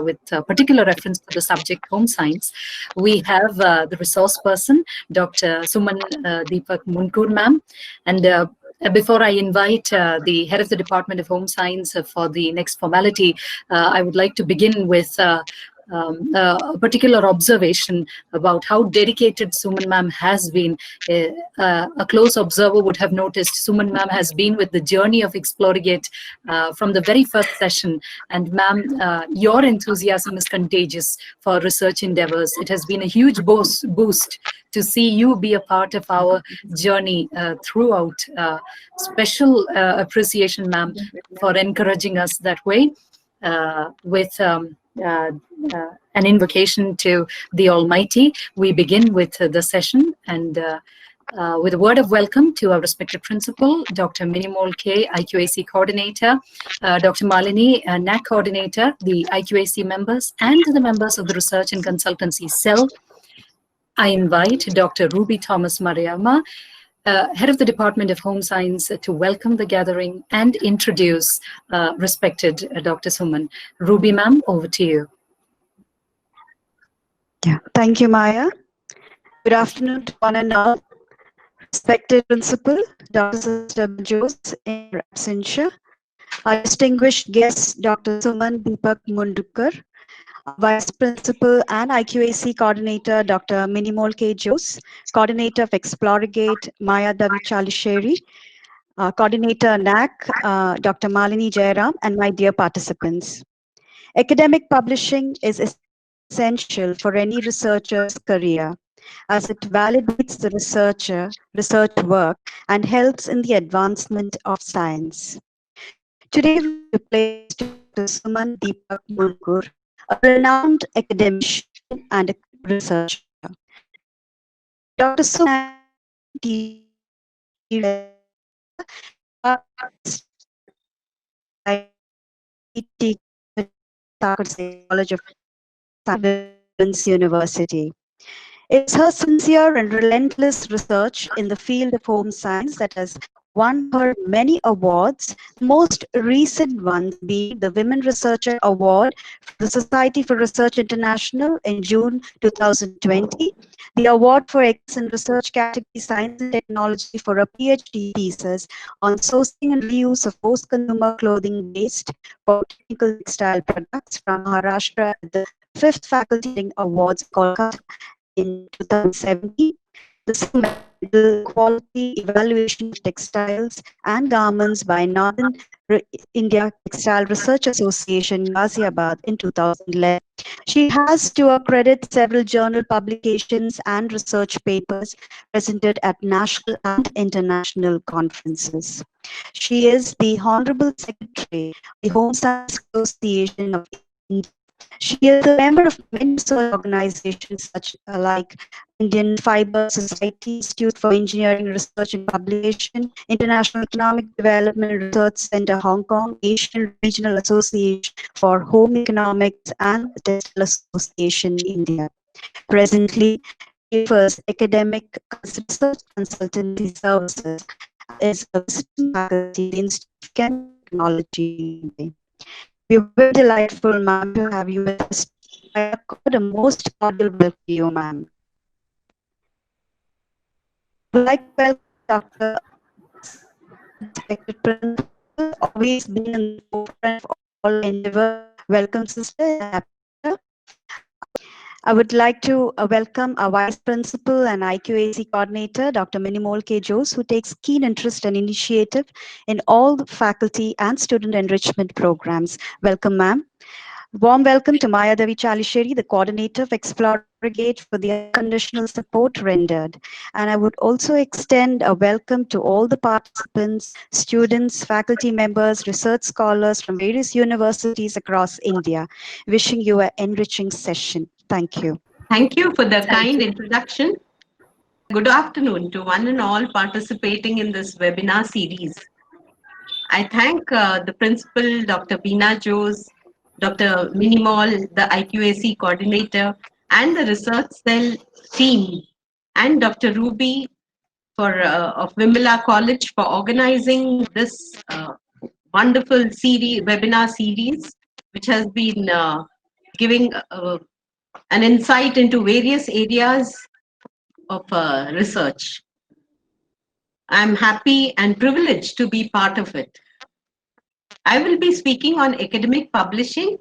with particular reference to the subject home science. We have the resource person, Dr. Suman Deepak Munkur ma'am. And before I invite the head of the Department of Home Science for the next formality, I would like to begin with a particular observation about how dedicated Suman ma'am has been. A close observer would have noticed Suman ma'am has been with the journey of Explorigate from the very first session. And ma'am, your enthusiasm is contagious for research endeavors. It has been a huge boost to see you be a part of our journey throughout. Special appreciation, ma'am, for encouraging us that way with an invocation to the Almighty. We begin with the session and with a word of welcome to our respected principal, Dr. Minimol K, IQAC coordinator, Dr. Malini, NAC coordinator, the IQAC members, and the members of the research and consultancy cell. I invite Dr. Ruby Thomas Mariama, head of the Department of Home Science, to welcome the gathering and introduce respected Dr. Suman. Ruby ma'am, over to you. Yeah, thank you, Maya. Good afternoon to one and all. Respected Principal, Dr. Jose in absentia, our distinguished guest, Dr. Suman Deepak Mundukar, Vice Principal and IQAC Coordinator, Dr. Minimol K. Jose, Coordinator of Explorigate, Maya Davi Chalisheri, Coordinator NAC, Dr. Malini Jairam, and my dear participants. Academic publishing is essential for any researcher's career, as it validates the research work and helps in the advancement of science. Today, we replace Dr. Suman Deepak Munkur, a renowned academician and a researcher. Dr. Suman College of Science University. It's her sincere and relentless research in the field of home science that has won her many awards, most recent ones being the Women Researcher Award for the Society for Research International in June 2020, the Award for Excellence in Research category Science and Technology for a PhD thesis on sourcing and reuse of post-consumer clothing waste for technical textile products from Maharashtra at the 5th Faculty Awards, Kolkata, in 2017, the silver medal Quality Evaluation of Textiles and Garments by Northern India Textile Research Association, Ghaziabad, in 2011. She has, to her credit, several journal publications and research papers presented at national and international conferences. She is the Honorable Secretary of the Home Science Association of India. She is a member of many research organizations such like Indian Fiber Society, Institute for Engineering Research and Publication, International Economic Development Research Center, Hong Kong, Asian Regional Association for Home Economics, and the Textile Association, India. Presently, she offers academic research consultancy services as a visiting faculty in the Institute of Chemical Technology. We're very delightful, ma'am, to have you with us. I accord a most cordial welcome to you, ma'am. I would like to welcome Dr. Respected Principal, always been in the forefront of all endeavor. Welcome, sister. I would like to welcome our Vice Principal and IQAC Coordinator, Dr. Minimol K. Jose, who takes keen interest and initiative in all the faculty and student enrichment programs. Welcome, ma'am. Warm welcome to Maya Davi Chalisheri, the coordinator of Explorigate, for the unconditional support rendered. And I would also extend a welcome to all the participants, students, faculty members, research scholars from various universities across India. Wishing you an enriching session. Thank you. Thank you for the kind introduction. Good afternoon to one and all participating in this webinar series. I thank the principal, Dr. Beena Jose, Dr. Minimol, the IQAC coordinator, and the research cell team, and Dr. Ruby of Wimala College for organizing this wonderful webinar series, which has been giving an insight into various areas of research. I'm happy and privileged to be part of it. I will be speaking on academic publishing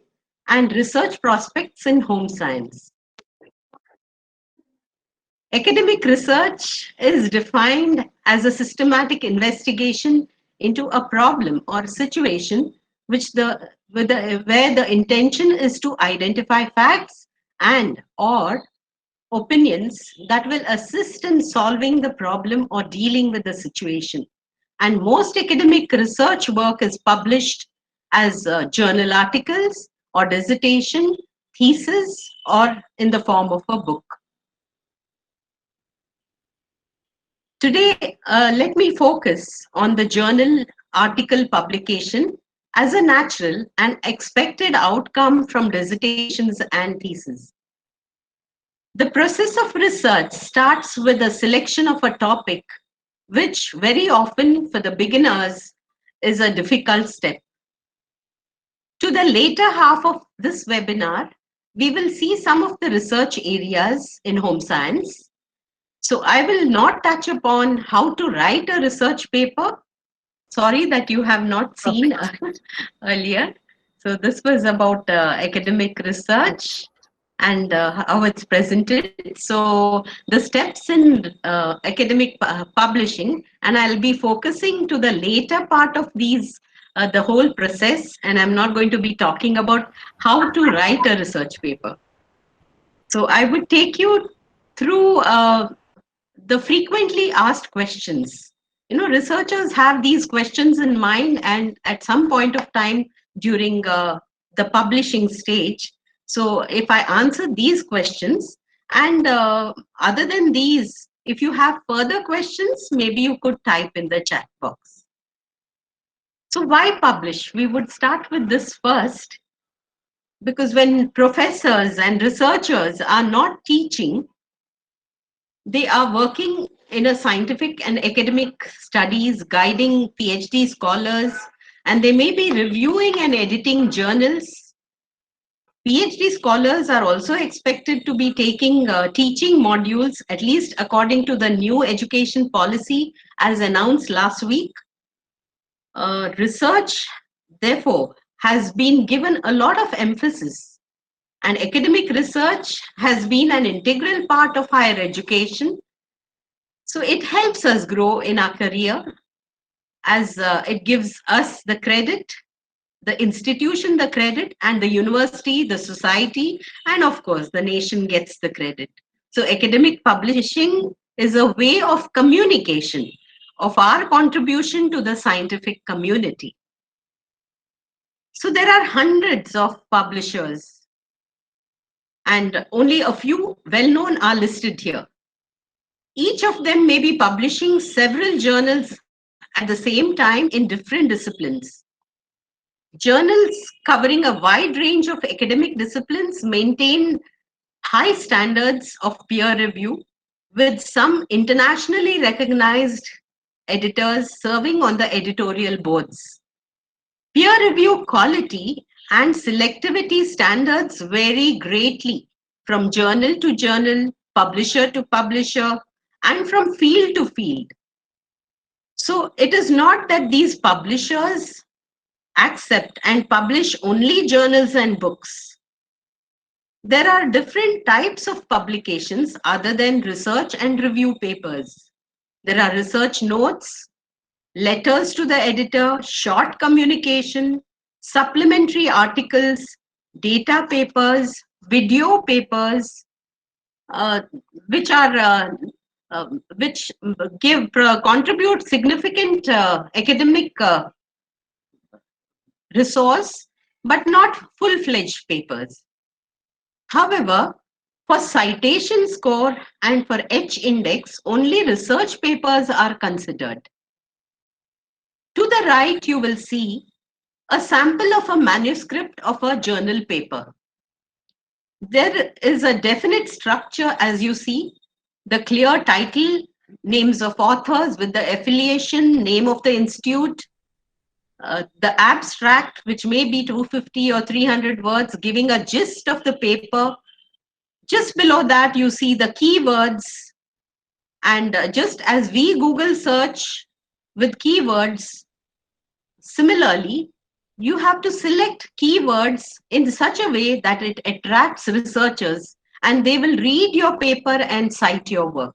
and research prospects in home science. Academic research is defined as a systematic investigation into a problem or situation where the intention is to identify facts and or opinions that will assist in solving the problem or dealing with the situation. And most academic research work is published as journal articles or dissertation, thesis, or in the form of a book. Today, let me focus on the journal article publication as a natural and expected outcome from dissertations and theses. The process of research starts with a selection of a topic, which very often for the beginners is a difficult step. To the later half of this webinar, we will see some of the research areas in home science. So I will not touch upon how to write a research paper. Sorry that you have not seen earlier. So this was about academic research and how it's presented. So the steps in academic publishing, and I'll be focusing to the later part of these, the whole process, and I'm not going to be talking about how to write a research paper. So I would take you through the frequently asked questions. You know, researchers have these questions in mind, and at some point of time during the publishing stage. So if I answer these questions, and other than these, if you have further questions, maybe you could type in the chat box. So why publish? We would start with this first, because when professors and researchers are not teaching, they are working in a scientific and academic studies, guiding PhD scholars, and they may be reviewing and editing journals. PhD scholars are also expected to be taking teaching modules, at least according to the new education policy as announced last week. Research, therefore, has been given a lot of emphasis, and academic research has been an integral part of higher education. So it helps us grow in our career, as it gives us the credit, the institution the credit, and the university, the society, and of course the nation gets the credit. So academic publishing is a way of communication of our contribution to the scientific community. So there are hundreds of publishers, and only a few well-known are listed here. Each of them may be publishing several journals at the same time in different disciplines. Journals covering a wide range of academic disciplines maintain high standards of peer review, with some internationally recognized editors serving on the editorial boards. Peer review quality and selectivity standards vary greatly from journal to journal, publisher to publisher, and from field to field. So it is not that these publishers accept and publish only journals and books. There are different types of publications other than research and review papers. There are research notes, letters to the editor, short communication, supplementary articles, data papers, video papers, which contribute significant academic resource, but not full-fledged papers. However, for citation score and for H-index, only research papers are considered. To the right, you will see a sample of a manuscript of a journal paper. There is a definite structure, as you see, the clear title, names of authors with the affiliation, name of the institute, the abstract, which may be 250 or 300 words, giving a gist of the paper. Just below that, you see the keywords. And just as we Google search with keywords, similarly, you have to select keywords in such a way that it attracts researchers and they will read your paper and cite your work.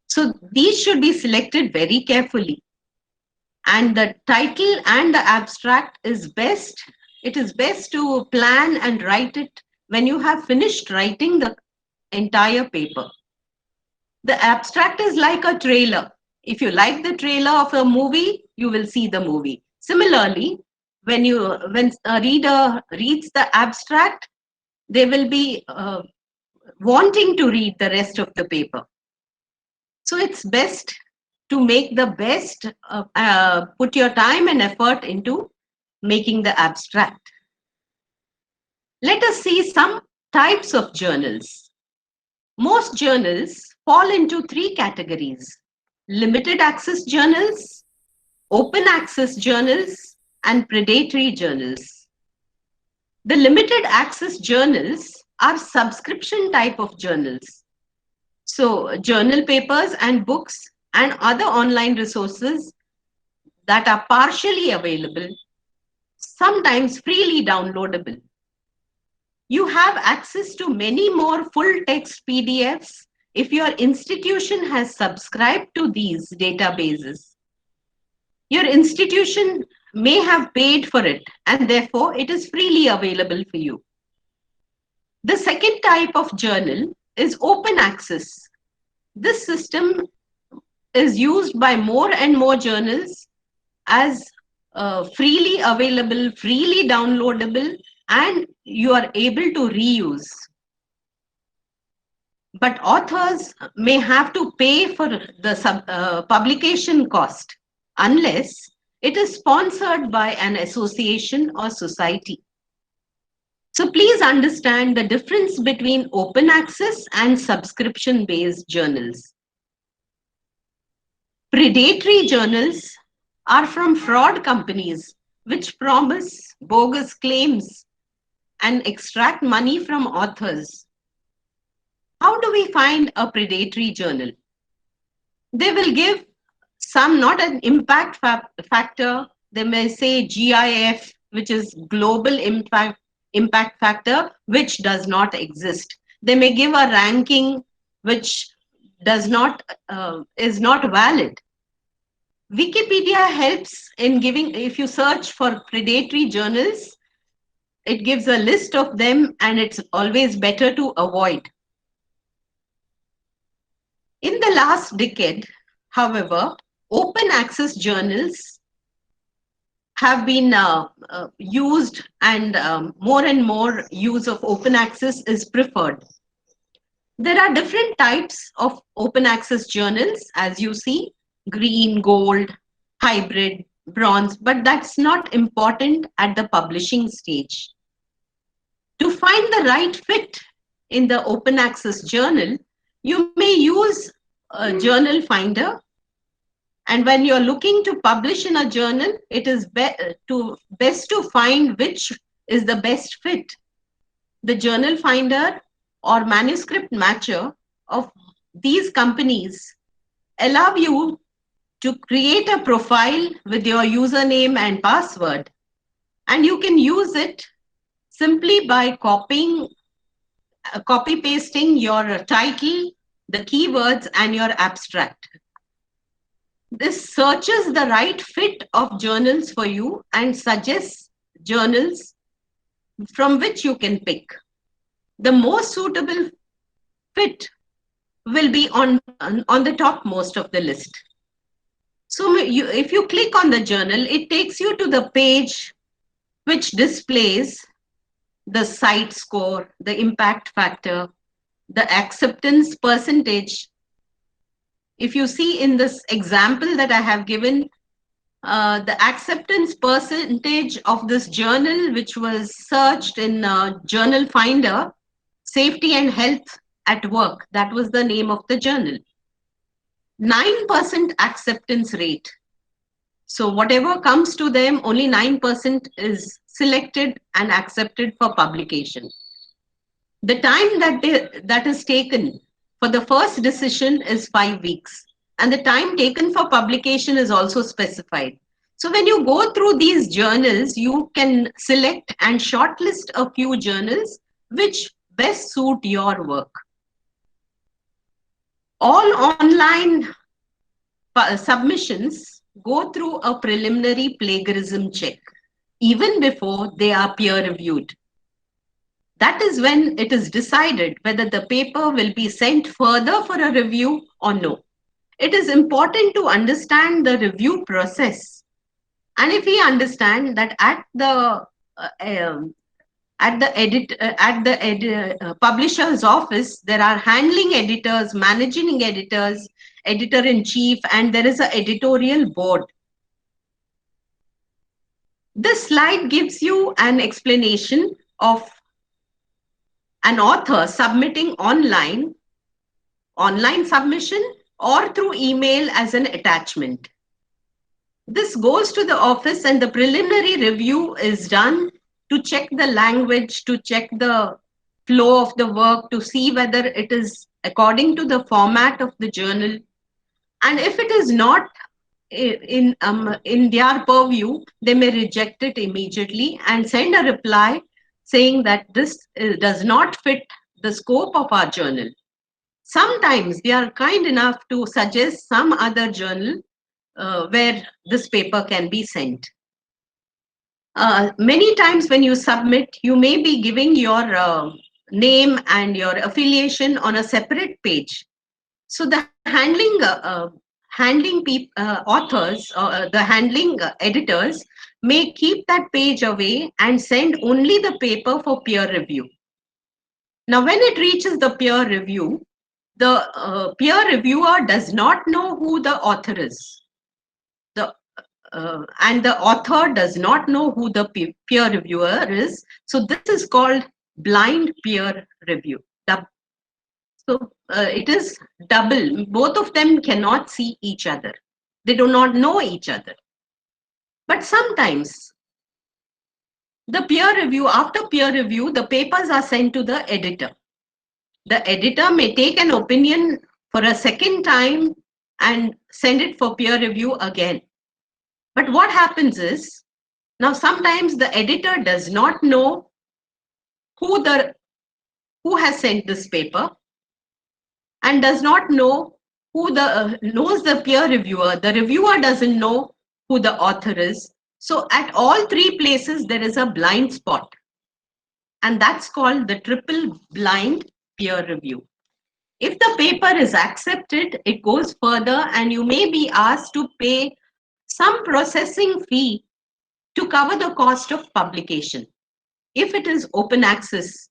So these should be selected very carefully. And the title and the abstract is best. It is best to plan and write it when you have finished writing the entire paper. The abstract is like a trailer. If you like the trailer of a movie, you will see the movie. Similarly, when a reader reads the abstract, they will be wanting to read the rest of the paper. So it's best to make the best, put your time and effort into making the abstract. Let us see some types of journals. Most journals fall into 3 categories: limited access journals, open access journals, and predatory journals. The limited access journals are subscription type of journals. So journal papers and books and other online resources that are partially available, sometimes freely downloadable. You have access to many more full text PDFs if your institution has subscribed to these databases. Your institution may have paid for it and therefore it is freely available for you. The second type of journal is open access. This system is used by more and more journals as freely available, freely downloadable, and you are able to reuse. But authors may have to pay for the publication cost unless it is sponsored by an association or society. So please understand the difference between open access and subscription-based journals. Predatory journals are from fraud companies which promise bogus claims and extract money from authors. How do we find a predatory journal? They will give some, not an impact factor. They may say GIF, which is global impact factor, which does not exist. They may give a ranking which does not is not valid. Wikipedia helps in giving, if you search for predatory journals, it gives a list of them and it's always better to avoid. In the last decade, however, open access journals have been used and more use of open access is preferred. There are different types of open access journals, as you see: green, gold, hybrid, bronze, but that's not important at the publishing stage. To find the right fit in the open access journal, you may use a journal finder. And when you're looking to publish in a journal, it is best to find which is the best fit. The journal finder or manuscript matcher of these companies allow you to create a profile with your username and password, and you can use it simply by copy pasting your title, the keywords, and your abstract. This searches the right fit of journals for you and suggests journals from which you can pick. The most suitable fit will be on the topmost of the list. So if you click on the journal, it takes you to the page which displays the site score, the impact factor, the acceptance percentage. If you see in this example that I have given, the acceptance percentage of this journal, which was searched in Journal Finder, Safety and Health at Work, that was the name of the journal. 9% acceptance rate. So whatever comes to them, only 9% is selected and accepted for publication. The time that is taken for the first decision is 5 weeks, and the time taken for publication is also specified. So when you go through these journals, you can select and shortlist a few journals which best suit your work. All online submissions go through a preliminary plagiarism check even before they are peer reviewed. That is when it is decided whether the paper will be sent further for a review or no. It is important to understand the review process. And if we understand that at the publisher's office, there are handling editors, managing editors, editor-in-chief, and there is an editorial board. This slide gives you an explanation of an author submitting online submission or through email as an attachment. This goes to the office and the preliminary review is done to check the language, to check the flow of the work, to see whether it is according to the format of the journal. And if it is not in their purview, they may reject it immediately and send a reply saying that this does not fit the scope of our journal. Sometimes they are kind enough to suggest some other journal where this paper can be sent. Many times when you submit, you may be giving your name and your affiliation on a separate page. So the handling authors or the handling editors may keep that page away and send only the paper for peer review. Now, when it reaches the peer review, the peer reviewer does not know who the author is. And the author does not know who the peer reviewer is. So this is called blind peer review. So it is double. Both of them cannot see each other. They do not know each other. But sometimes after peer review, the papers are sent to the editor. The editor may take an opinion for a second time and send it for peer review again. But what happens is, now sometimes the editor does not know who has sent this paper and does not know who knows the peer reviewer. The reviewer doesn't know who the author is. So at all three places, there is a blind spot. And that's called the triple blind peer review. If the paper is accepted, it goes further and you may be asked to pay some processing fee to cover the cost of publication. If it is open access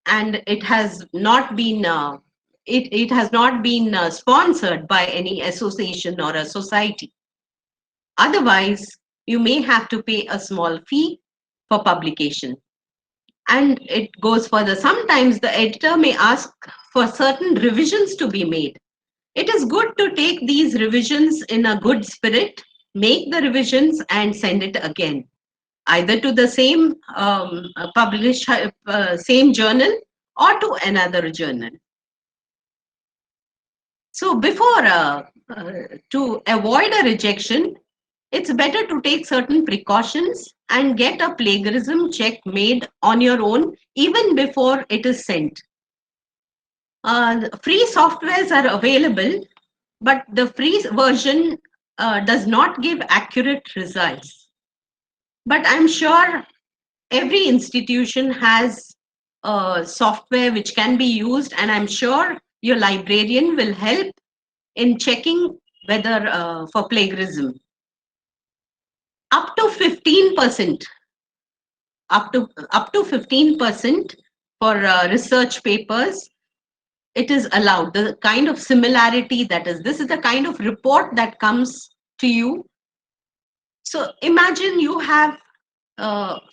and it has not been sponsored by any association or a society. Otherwise, you may have to pay a small fee for publication. And it goes further. Sometimes the editor may ask for certain revisions to be made. It is good to take these revisions in a good spirit, make the revisions and send it again, either to the same same journal or to another journal. So before, to avoid a rejection, it's better to take certain precautions and get a plagiarism check made on your own even before it is sent. Free softwares are available, but the free version does not give accurate results. But I'm sure every institution has software which can be used, and I'm sure your librarian will help in checking whether for plagiarism. Up to 15%, up to 15% for research papers, it is allowed. The kind of similarity that is, this is the kind of report that comes to you. So imagine you have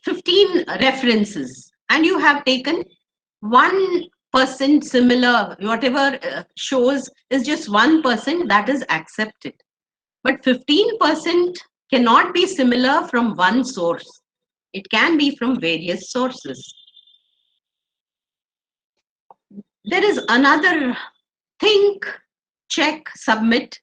15 references and you have taken 1% similar, whatever shows is just 1% that is accepted. But 15% cannot be similar from one source. It can be from various sources. There is another Think, Check, Submit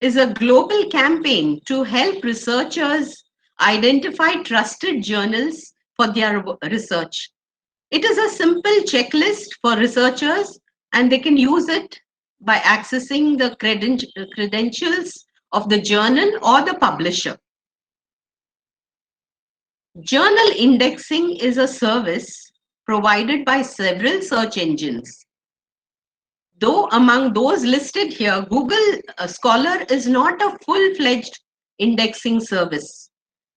is a global campaign to help researchers identify trusted journals for their research. It is a simple checklist for researchers, and they can use it by accessing the credentials of the journal or the publisher. Journal indexing is a service provided by several search engines. Though among those listed here, Google Scholar is not a full-fledged indexing service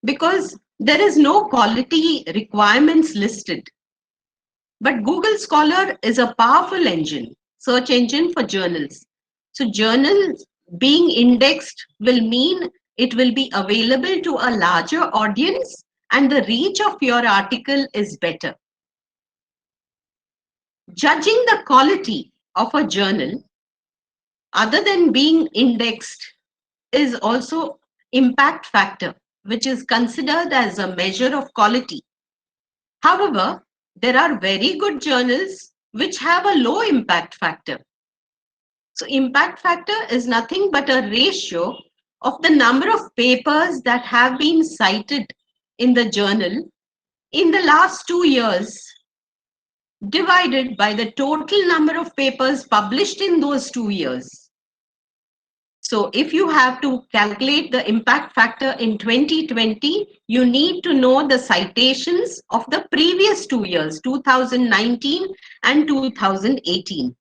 because there is no quality requirements listed. But Google Scholar is a powerful search engine for journals. So journals being indexed will mean it will be available to a larger audience and the reach of your article is better. Judging the quality of a journal, other than being indexed, is also impact factor, which is considered as a measure of quality. However, there are very good journals which have a low impact factor. So impact factor is nothing but a ratio of the number of papers that have been cited in the journal in the last 2 years divided by the total number of papers published in those 2 years. So if you have to calculate the impact factor in 2020, you need to know the citations of the previous 2 years, 2019 and 2018.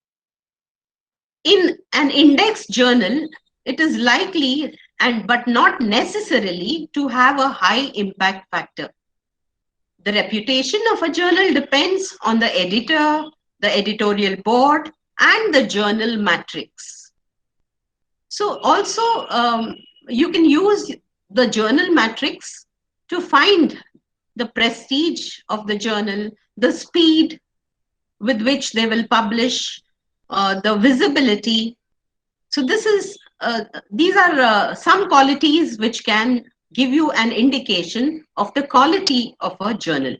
In an index journal, it is likely but not necessarily to have a high impact factor. The reputation of a journal depends on the editor, the editorial board, and the journal matrix. So also, you can use the journal matrix to find the prestige of the journal, the speed with which they will publish, the visibility. So these are some qualities which can give you an indication of the quality of a journal.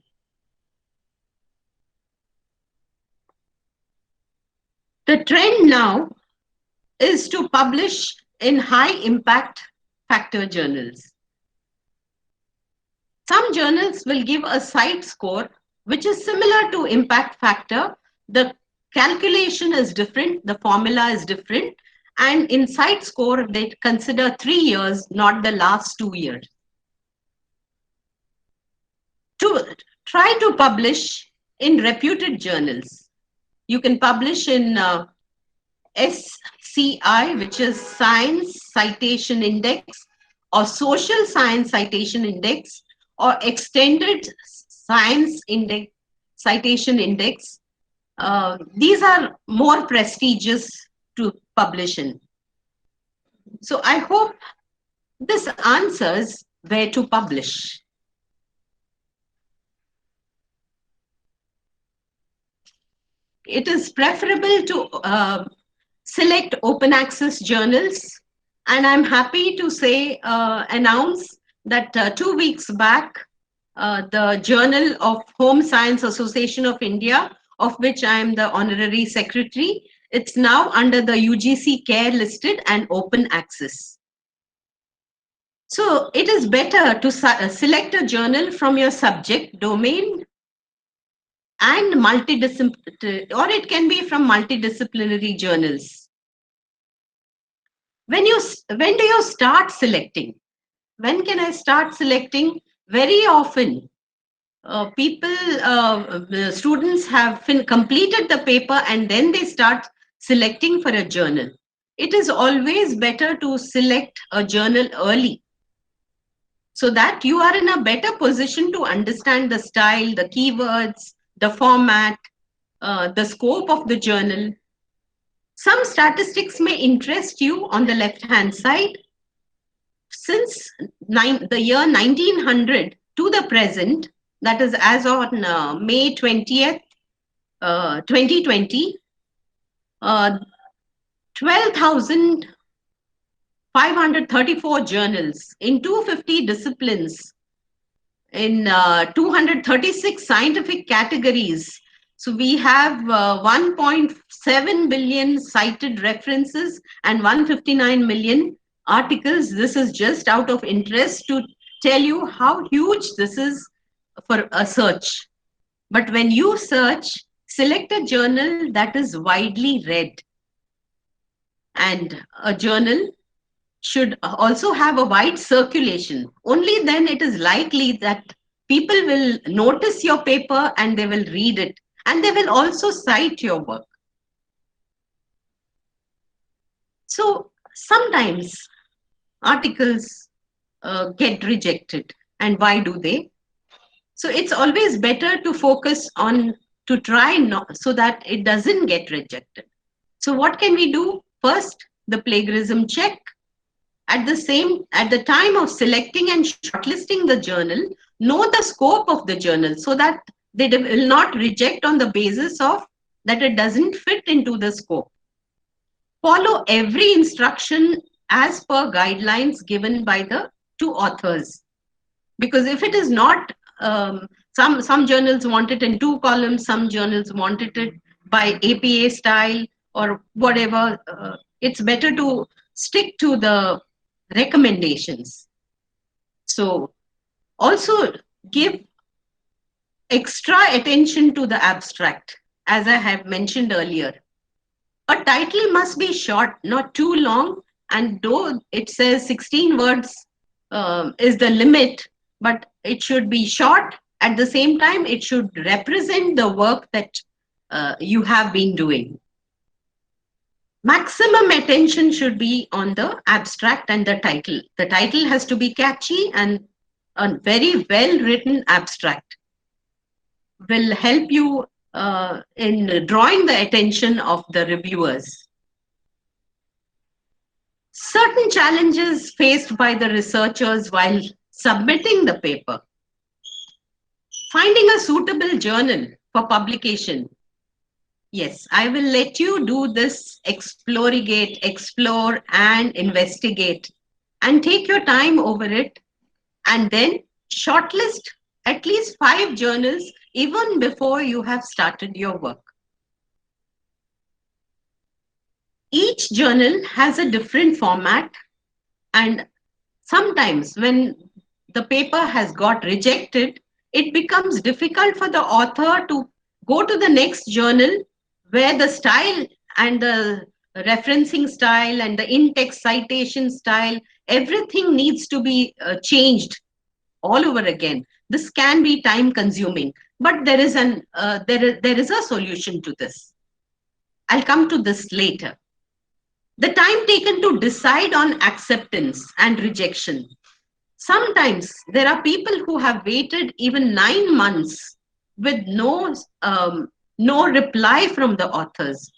The trend now is to publish in high impact factor journals. Some journals will give a site score which is similar to impact factor. The calculation is different, the formula is different, and in site score they consider 3 years, not the last 2 years. To try to publish in reputed journals. You can publish in SCI, which is Science Citation Index, or Social Science Citation Index, or Extended Science Index Citation Index. These are more prestigious to publish in. So I hope this answers where to publish. It is preferable to select open access journals, and I'm happy to say, announce that 2 weeks back, the Journal of Home Science Association of India, of which I am the honorary secretary, it's now under the UGC CARE listed and open access. So it is better to select a journal from your subject domain and multidisciplinary, or it can be from multidisciplinary journals. When do you start selecting? When can I start selecting? Very often, students have completed the paper and then they start selecting for a journal. It is always better to select a journal early so that you are in a better position to understand the style, the keywords, the format, the scope of the journal. Some statistics may interest you on the left-hand side. Since the year 1900 to the present, that is as on May 20th, 2020, 12,000 534 journals in 250 disciplines, in 236 scientific categories. So we have 1.7 billion cited references and 159 million articles. This is just out of interest to tell you how huge this is for a search. But when you search, select a journal that is widely read. And a journal should also have a wide circulation. Only then it is likely that people will notice your paper and they will read it. And they will also cite your work. So sometimes articles get rejected. And why do they? So it's always better to focus on, to try not, so that it doesn't get rejected. So what can we do? First, the plagiarism check. At the time of selecting and shortlisting the journal, know the scope of the journal so that they will not reject on the basis of that it doesn't fit into the scope. Follow every instruction as per guidelines given by the two authors. Because if it is not, some journals want it in 2 columns, some journals wanted it by APA style or whatever, it's better to stick to the recommendations. So also give extra attention to the abstract, as I have mentioned earlier. A title must be short, not too long, and though it says 16 words is the limit, but it should be short. At the same time, it should represent the work that you have been doing. Maximum attention should be on the abstract and the title. The title has to be catchy, and a very well-written abstract will help you in drawing the attention of the reviewers. Certain challenges faced by the researchers while submitting the paper. Finding a suitable journal for publication. Yes, I will let you do this explore and investigate and take your time over it, and then shortlist at least 5 journals even before you have started your work. Each journal has a different format, and sometimes when the paper has got rejected, it becomes difficult for the author to go to the next journal where the style and the referencing style and the in-text citation style, everything needs to be changed all over again. This can be time consuming, but there is a solution to this. I'll come to this later. The time taken to decide on acceptance and rejection. Sometimes there are people who have waited even 9 months with no reply from the authors.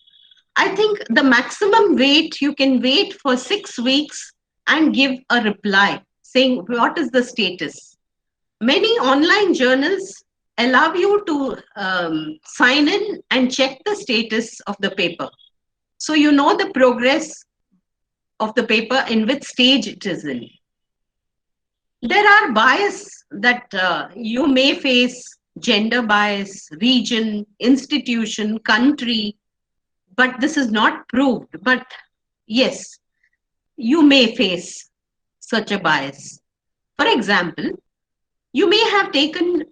I think the maximum wait, you can wait for 6 weeks and give a reply saying what is the status. Many online journals allow you to sign in and check the status of the paper. So you know the progress of the paper, in which stage it is in. There are bias that you may face, gender bias, region, institution, country, but this is not proved. But yes, you may face such a bias. For example, you may have taken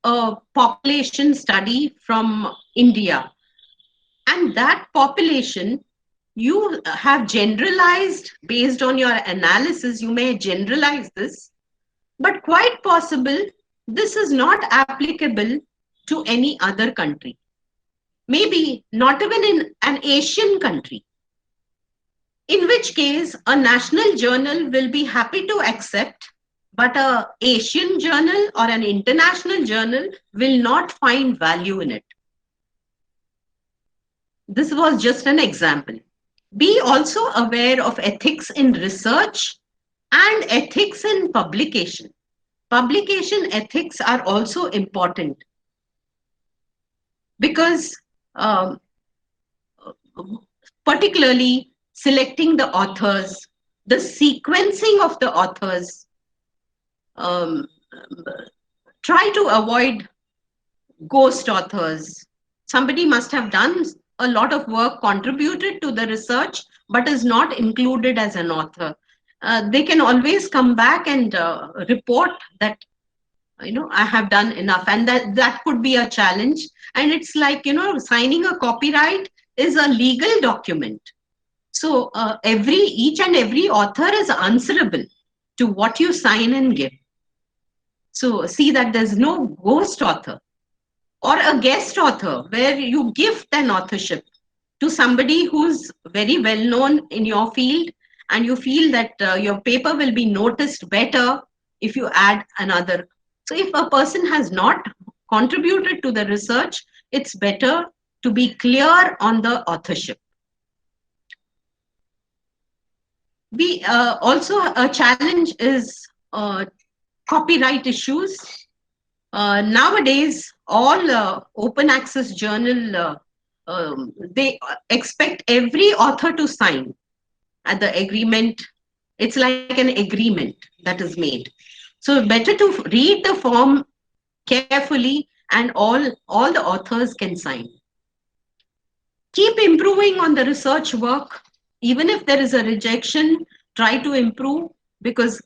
a population study from India, and that population you have generalized based on your analysis. You may generalize this, but quite possible this is not applicable to any other country. Maybe not even in an Asian country. In which case, a national journal will be happy to accept, but an Asian journal or an international journal will not find value in it. This was just an example. Be also aware of ethics in research and ethics in publication. Publication ethics are also important because particularly selecting the authors, the sequencing of the authors. Try to avoid ghost authors. Somebody must have done a lot of work, contributed to the research, but is not included as an author. They can always come back and report that, I have done enough, and that could be a challenge. And it's like, signing a copyright is a legal document. So each and every author is answerable to what you sign and give. So see that there's no ghost author or a guest author where you gift an authorship to somebody who's very well known in your field, and you feel that your paper will be noticed better if you add another. So if a person has not contributed to the research, it's better to be clear on the authorship. We also, a challenge is copyright issues. Nowadays, all open access journal, they expect every author to sign at the agreement. It's like an agreement that is made. So better to read the form carefully, and all the authors can sign. Keep improving on the research work. Even if there is a rejection, try to improve, because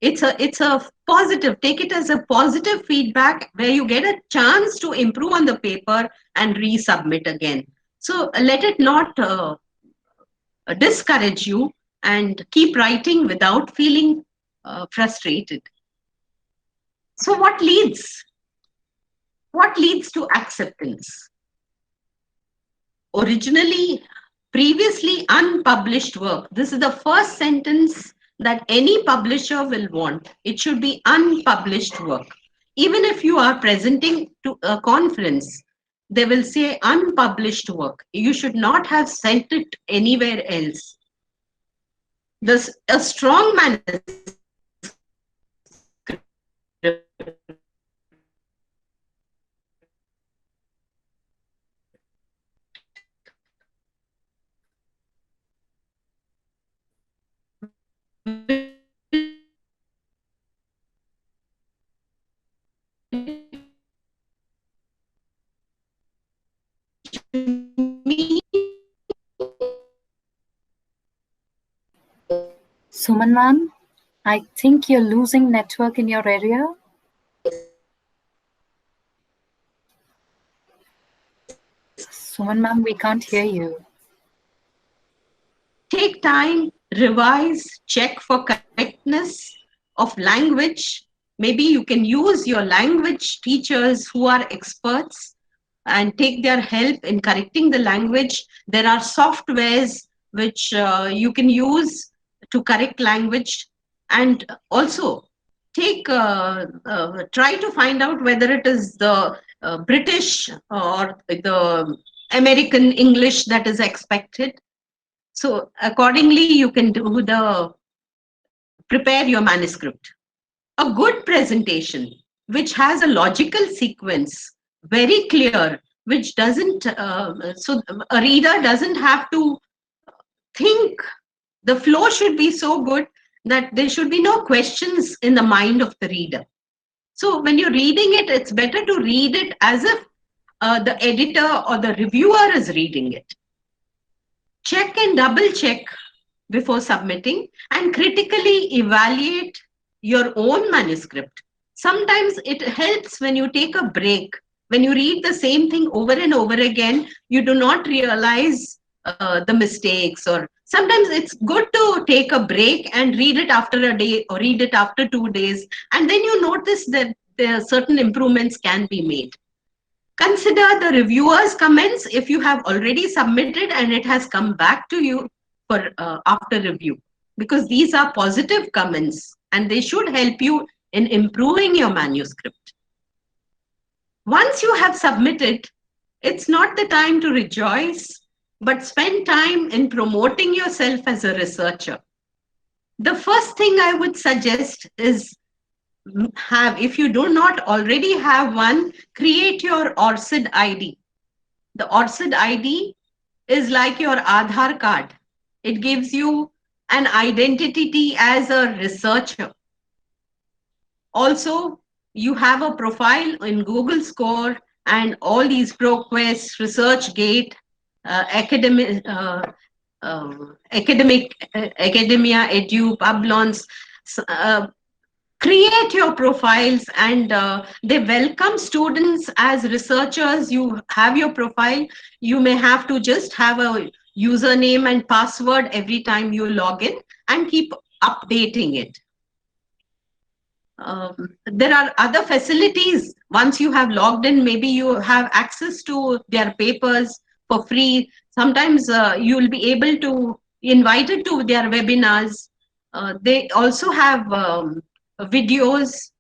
it's a positive. Take it as a positive feedback where you get a chance to improve on the paper and resubmit again. So let it not discourage you, and keep writing without feeling frustrated. So what leads to acceptance? Previously unpublished work. This is the first sentence that any publisher will want. It should be unpublished work. Even if you are presenting to a conference, they will say unpublished work. You should not have sent it anywhere else. A strong manuscript Suman ma'am, I think you're losing network in your area. Suman ma'am, we can't hear you. Take time, revise, check for correctness of language. Maybe you can use your language teachers who are experts and take their help in correcting the language. There are softwares which you can use to correct language, and also try to find out whether it is the British or the American English that is expected. So accordingly, you can prepare your manuscript. A good presentation, which has a logical sequence, very clear, which doesn't, so a reader doesn't have to think. The flow should be so good that there should be no questions in the mind of the reader. So when you're reading it, it's better to read it as if the editor or the reviewer is reading it. Check and double check before submitting, and critically evaluate your own manuscript. Sometimes it helps when you take a break. When you read the same thing over and over again, you do not realize the mistakes, or sometimes it's good to take a break and read it after a day or read it after 2 days, and then you notice that there are certain improvements can be made. Consider the reviewer's comments if you have already submitted and it has come back to you for after review, because these are positive comments and they should help you in improving your manuscript. Once you have submitted, it's not the time to rejoice, but spend time in promoting yourself as a researcher. The first thing I would suggest is if you do not already have one, create your ORCID ID. The ORCID ID is like your Aadhaar card. It gives you an identity as a researcher. Also, you have a profile in Google Score and all these ProQuest, ResearchGate, academic, Academia, Edu, Publons. Create your profiles, and they welcome students as researchers. You have your profile. You may have to just have a username and password every time you log in and keep updating it. There are other facilities. Once you have logged in, maybe you have access to their papers for free. Sometimes you will be able to invite it to their webinars. They also have videos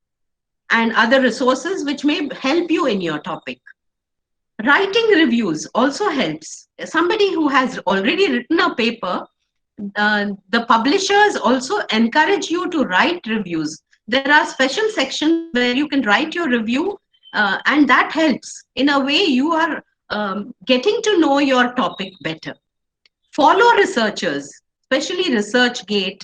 and other resources which may help you in your topic. Writing reviews also helps. Somebody who has already written a paper, the publishers also encourage you to write reviews. There are special sections where you can write your review, and that helps. In a way, you are getting to know your topic better. Follow researchers, especially ResearchGate,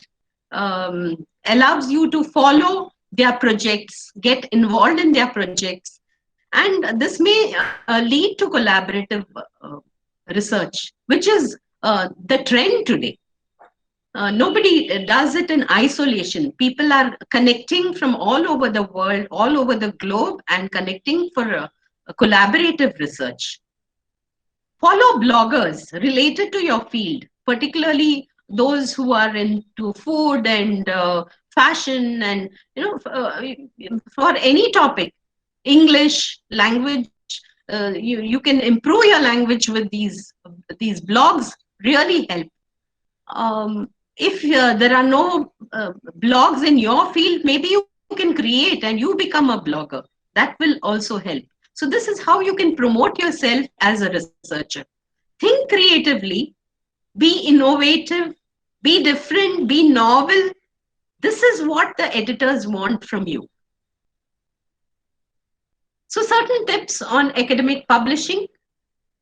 allows you to follow their projects, get involved in their projects, and this may lead to collaborative research, which is the trend today. Nobody does it in isolation. People are connecting from all over the world, all over the globe, and connecting for a collaborative research. Follow bloggers related to your field, particularly those who are into food and fashion, and for any topic. English language, you can improve your language with these blogs. Really help. If there are no blogs in your field, maybe you can create and you become a blogger. That will also help. So this is how you can promote yourself as a researcher. Think creatively, be innovative, be different, be novel. This is what the editors want from you. So certain tips on academic publishing.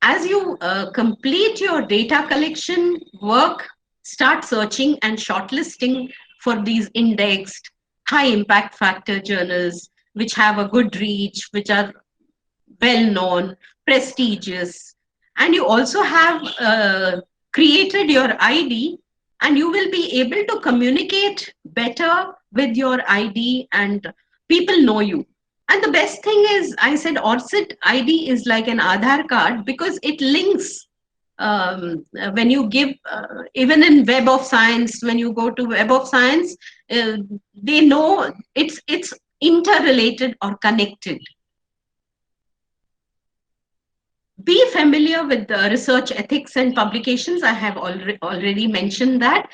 As you complete your data collection work, start searching and shortlisting for these indexed, high impact factor journals, which have a good reach, which are well-known, prestigious. And you also have created your ID, and you will be able to communicate better with your ID, and people know you. And the best thing is, I said ORCID ID is like an Aadhaar card, because it links. When you give, even in Web of Science, when you go to Web of Science, they know it's interrelated or connected. Be familiar with the research ethics and publications. I have already mentioned that.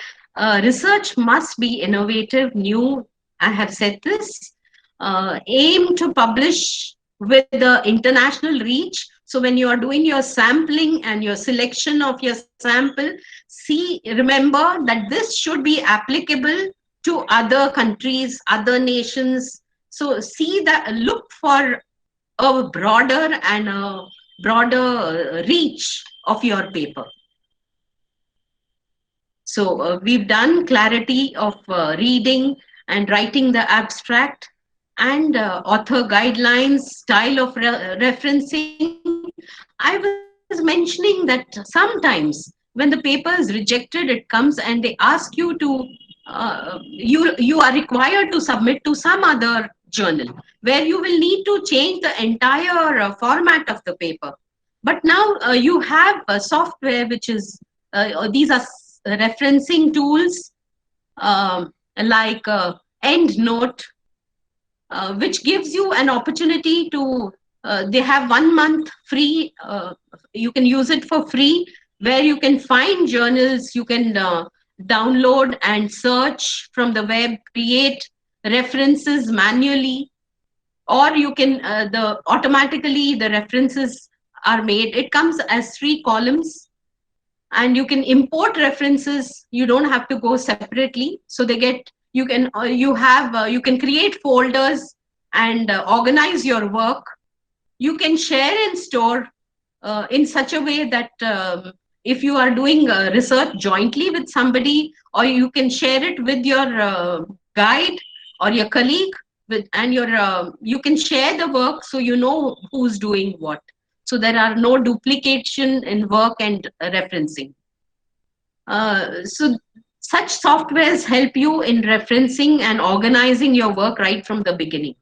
Research must be innovative, new. I have said this. Aim to publish with the international reach. So when you are doing your sampling and your selection of your sample, remember that this should be applicable to other countries, other nations. So look for a broader and a broader reach of your paper. So we've done clarity of reading and writing the abstract, and author guidelines, style of referencing. I was mentioning that sometimes when the paper is rejected, it comes and they ask you to, you are required to submit to some other journal where you will need to change the entire format of the paper. But now you have a software which is, these are referencing tools like EndNote, which gives you an opportunity to, they have 1 month free, you can use it for free, where you can find journals, you can download and search from the web, create references manually, or you can, automatically the references are made. It comes as 3 columns, and you can import references. You don't have to go separately. So they get, you can create folders and organize your work. You can share and store in such a way that if you are doing research jointly with somebody, or you can share it with your guide or your colleague, and you can share the work so you know who's doing what. So there are no duplication in work and referencing. So such softwares help you in referencing and organizing your work right from the beginning.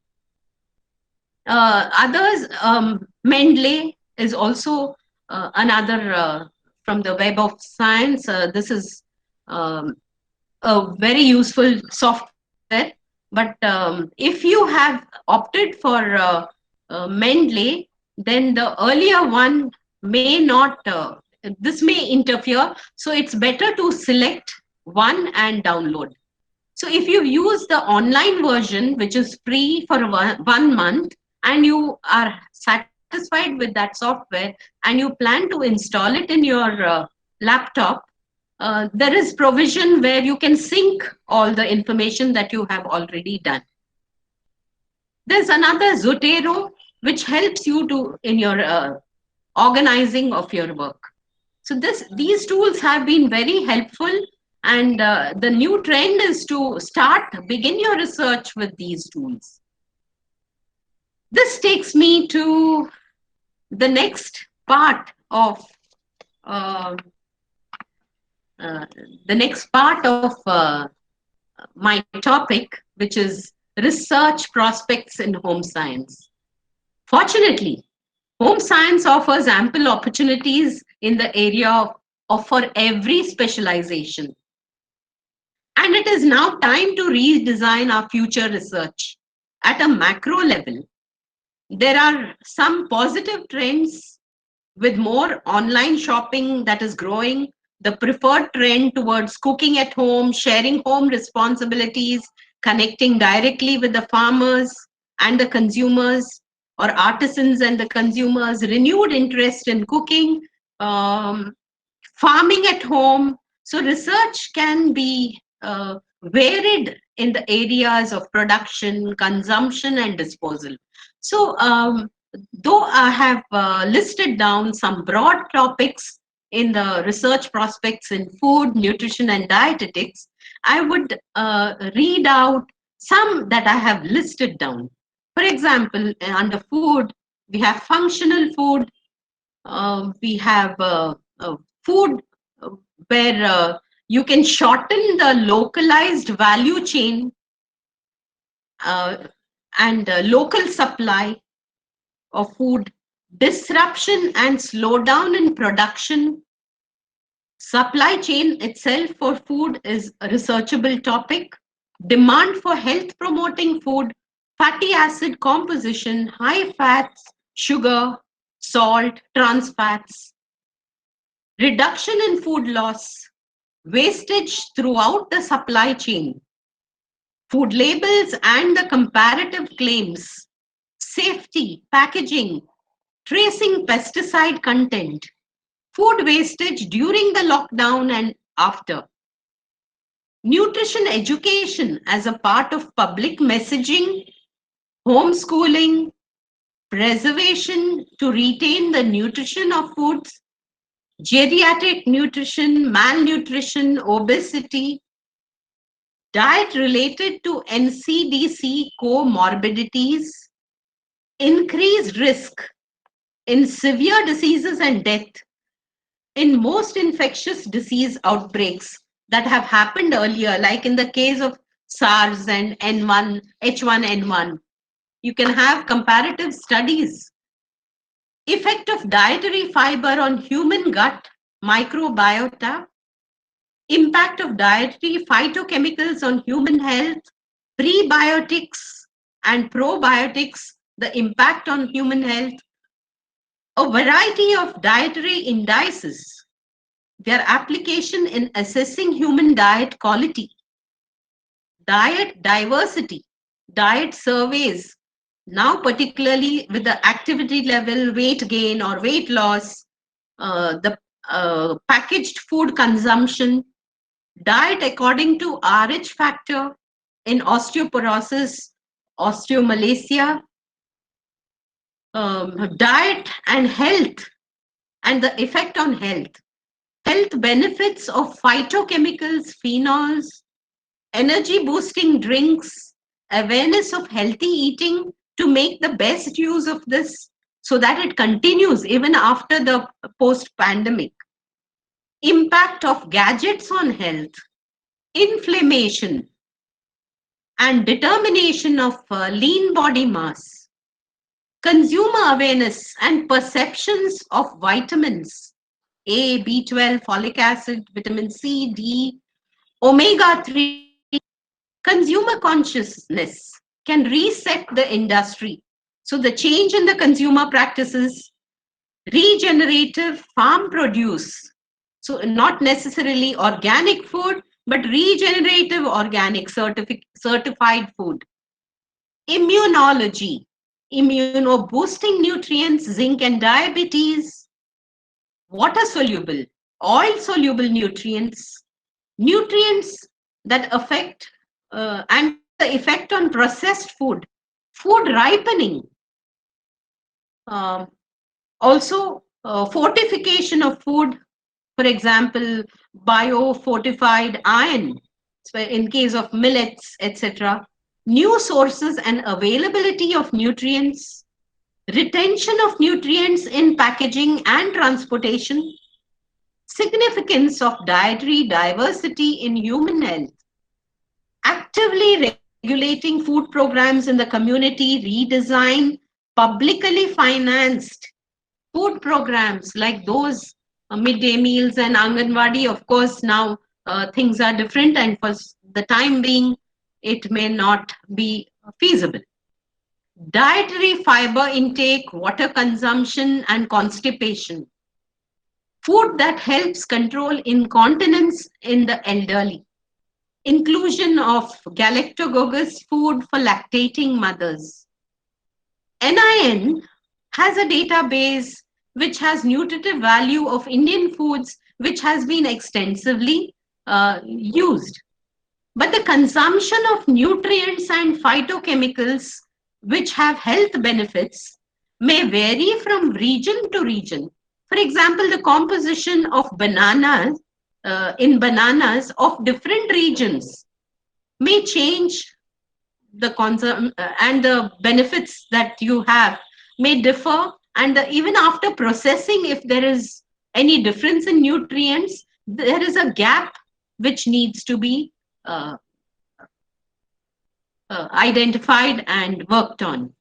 Others, Mendeley is also another from the Web of Science. This is a very useful software. But if you have opted for Mendeley, then the earlier one may not, this may interfere. So it's better to select one and download. So if you use the online version, which is free for 1 month, and you are satisfied with that software and you plan to install it in your laptop, there is provision where you can sync all the information that you have already done. There's another Zotero, which helps you to in your organizing of your work. So these tools have been very helpful, and the new trend is to begin your research with these tools. This takes me to the next part of my topic, which is research prospects in home science. Fortunately, home science offers ample opportunities in the area of for every specialization. And it is now time to redesign our future research at a macro level. There are some positive trends with more online shopping that is growing, the preferred trend towards cooking at home, sharing home responsibilities, connecting directly with the farmers and the consumers, or artisans and the consumers, renewed interest in cooking, farming at home. So research can be varied in the areas of production, consumption, and disposal. So though I have listed down some broad topics in the research prospects in food, nutrition, and dietetics, I would read out some that I have listed down. For example, under food, we have functional food, we have food where you can shorten the localized value chain and local supply of food, disruption and slowdown in production. Supply chain itself for food is a researchable topic. Demand for health promoting food, fatty acid composition, high fats, sugar, salt, trans fats. Reduction in food loss, wastage throughout the supply chain. Food labels and the comparative claims, safety, packaging, tracing pesticide content, food wastage during the lockdown and after. Nutrition education as a part of public messaging, homeschooling, preservation to retain the nutrition of foods, geriatric nutrition, malnutrition, obesity, diet related to NCDC comorbidities, increased risk in severe diseases and death in most infectious disease outbreaks that have happened earlier, like in the case of SARS and H1N1. You can have comparative studies. Effect of dietary fiber on human gut microbiota, impact of dietary phytochemicals on human health, prebiotics and probiotics, the impact on human health, a variety of dietary indices, their application in assessing human diet quality, diet diversity, diet surveys, now particularly with the activity level, weight gain or weight loss, the packaged food consumption, diet according to RH factor in osteoporosis, osteomalacia, diet and health and the effect on health. health benefits of phytochemicals, phenols, energy boosting drinks, awareness of healthy eating to make the best use of this so that it continues even after the post-pandemic. Impact of gadgets on health, inflammation, and determination of lean body mass, consumer awareness and perceptions of vitamins A, B12, folic acid, vitamin C, D, omega-3. Consumer consciousness can reset the industry. So the change in the consumer practices, regenerative farm produce. So not necessarily organic food, but regenerative organic certified food. Immunology, immuno-boosting nutrients, zinc and diabetes, water-soluble, oil-soluble nutrients, nutrients that affect and the effect on processed food, food ripening, also fortification of food, for example, bio-fortified iron, so in case of millets, etc. New sources and availability of nutrients, retention of nutrients in packaging and transportation, significance of dietary diversity in human health, actively regulating food programs in the community, redesign publicly financed food programs like those midday meals and Anganwadi. Of course, now things are different, and for the time being, it may not be feasible. Dietary fiber intake, water consumption, and constipation. Food that helps control incontinence in the elderly. Inclusion of galactogogous food for lactating mothers. NIN has a database which has nutritive value of Indian foods, which has been extensively used. But the consumption of nutrients and phytochemicals, which have health benefits, may vary from region to region. For example, the composition of bananas in bananas of different regions may change the and the benefits that you have may differ, and even after processing, if there is any difference in nutrients, there is a gap which needs to be identified and worked on.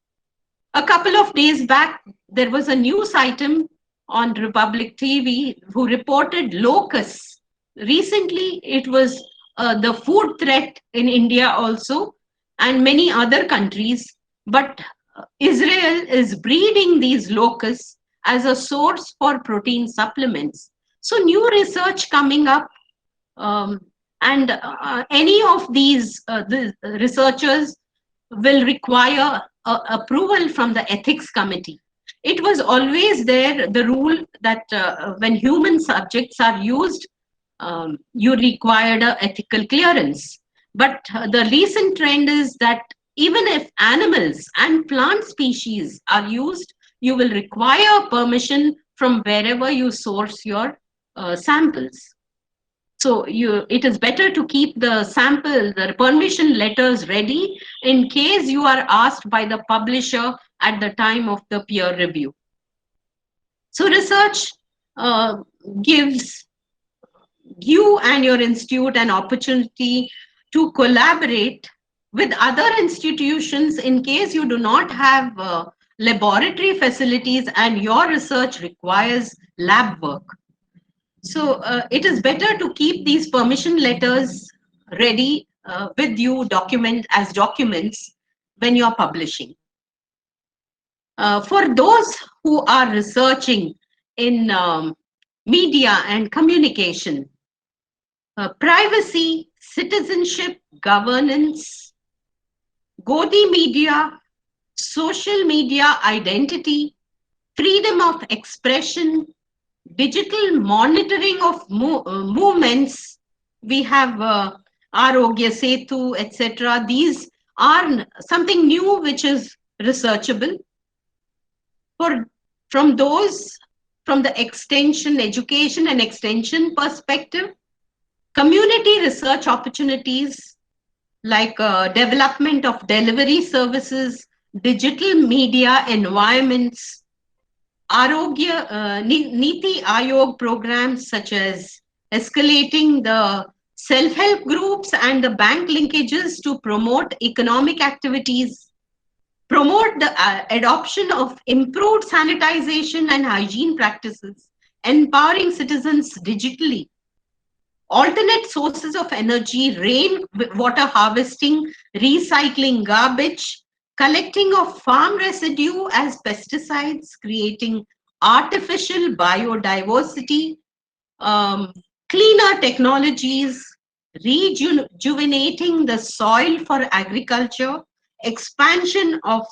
A couple of days back, there was a news item on Republic TV who reported locusts. Recently, it was the food threat in India also, and many other countries. But Israel is breeding these locusts as a source for protein supplements. So new research coming up, and any of these the researchers will require approval from the ethics committee. It was always there, the rule that when human subjects are used, you required an ethical clearance. But the recent trend is that even if animals and plant species are used, you will require permission from wherever you source your samples. So it is better to keep the sample, the permission letters ready in case you are asked by the publisher at the time of the peer review. So research gives you and your institute an opportunity to collaborate with other institutions in case you do not have laboratory facilities and your research requires lab work. So it is better to keep these permission letters ready with you as documents when you are publishing. For those who are researching in media and communication, privacy, citizenship, governance, Godi media, social media identity, freedom of expression, digital monitoring of movements. We have Arogya Setu, etc. These are something new which is researchable. From those from the extension, education and extension perspective, community research opportunities like development of delivery services, digital media environments, Niti Ayog programs such as escalating the self-help groups and the bank linkages to promote economic activities, promote the adoption of improved sanitization and hygiene practices, empowering citizens digitally, alternate sources of energy, rain water harvesting, recycling garbage, collecting of farm residue as pesticides, creating artificial biodiversity, um, cleaner technologies, rejuvenating the soil for agriculture, expansion of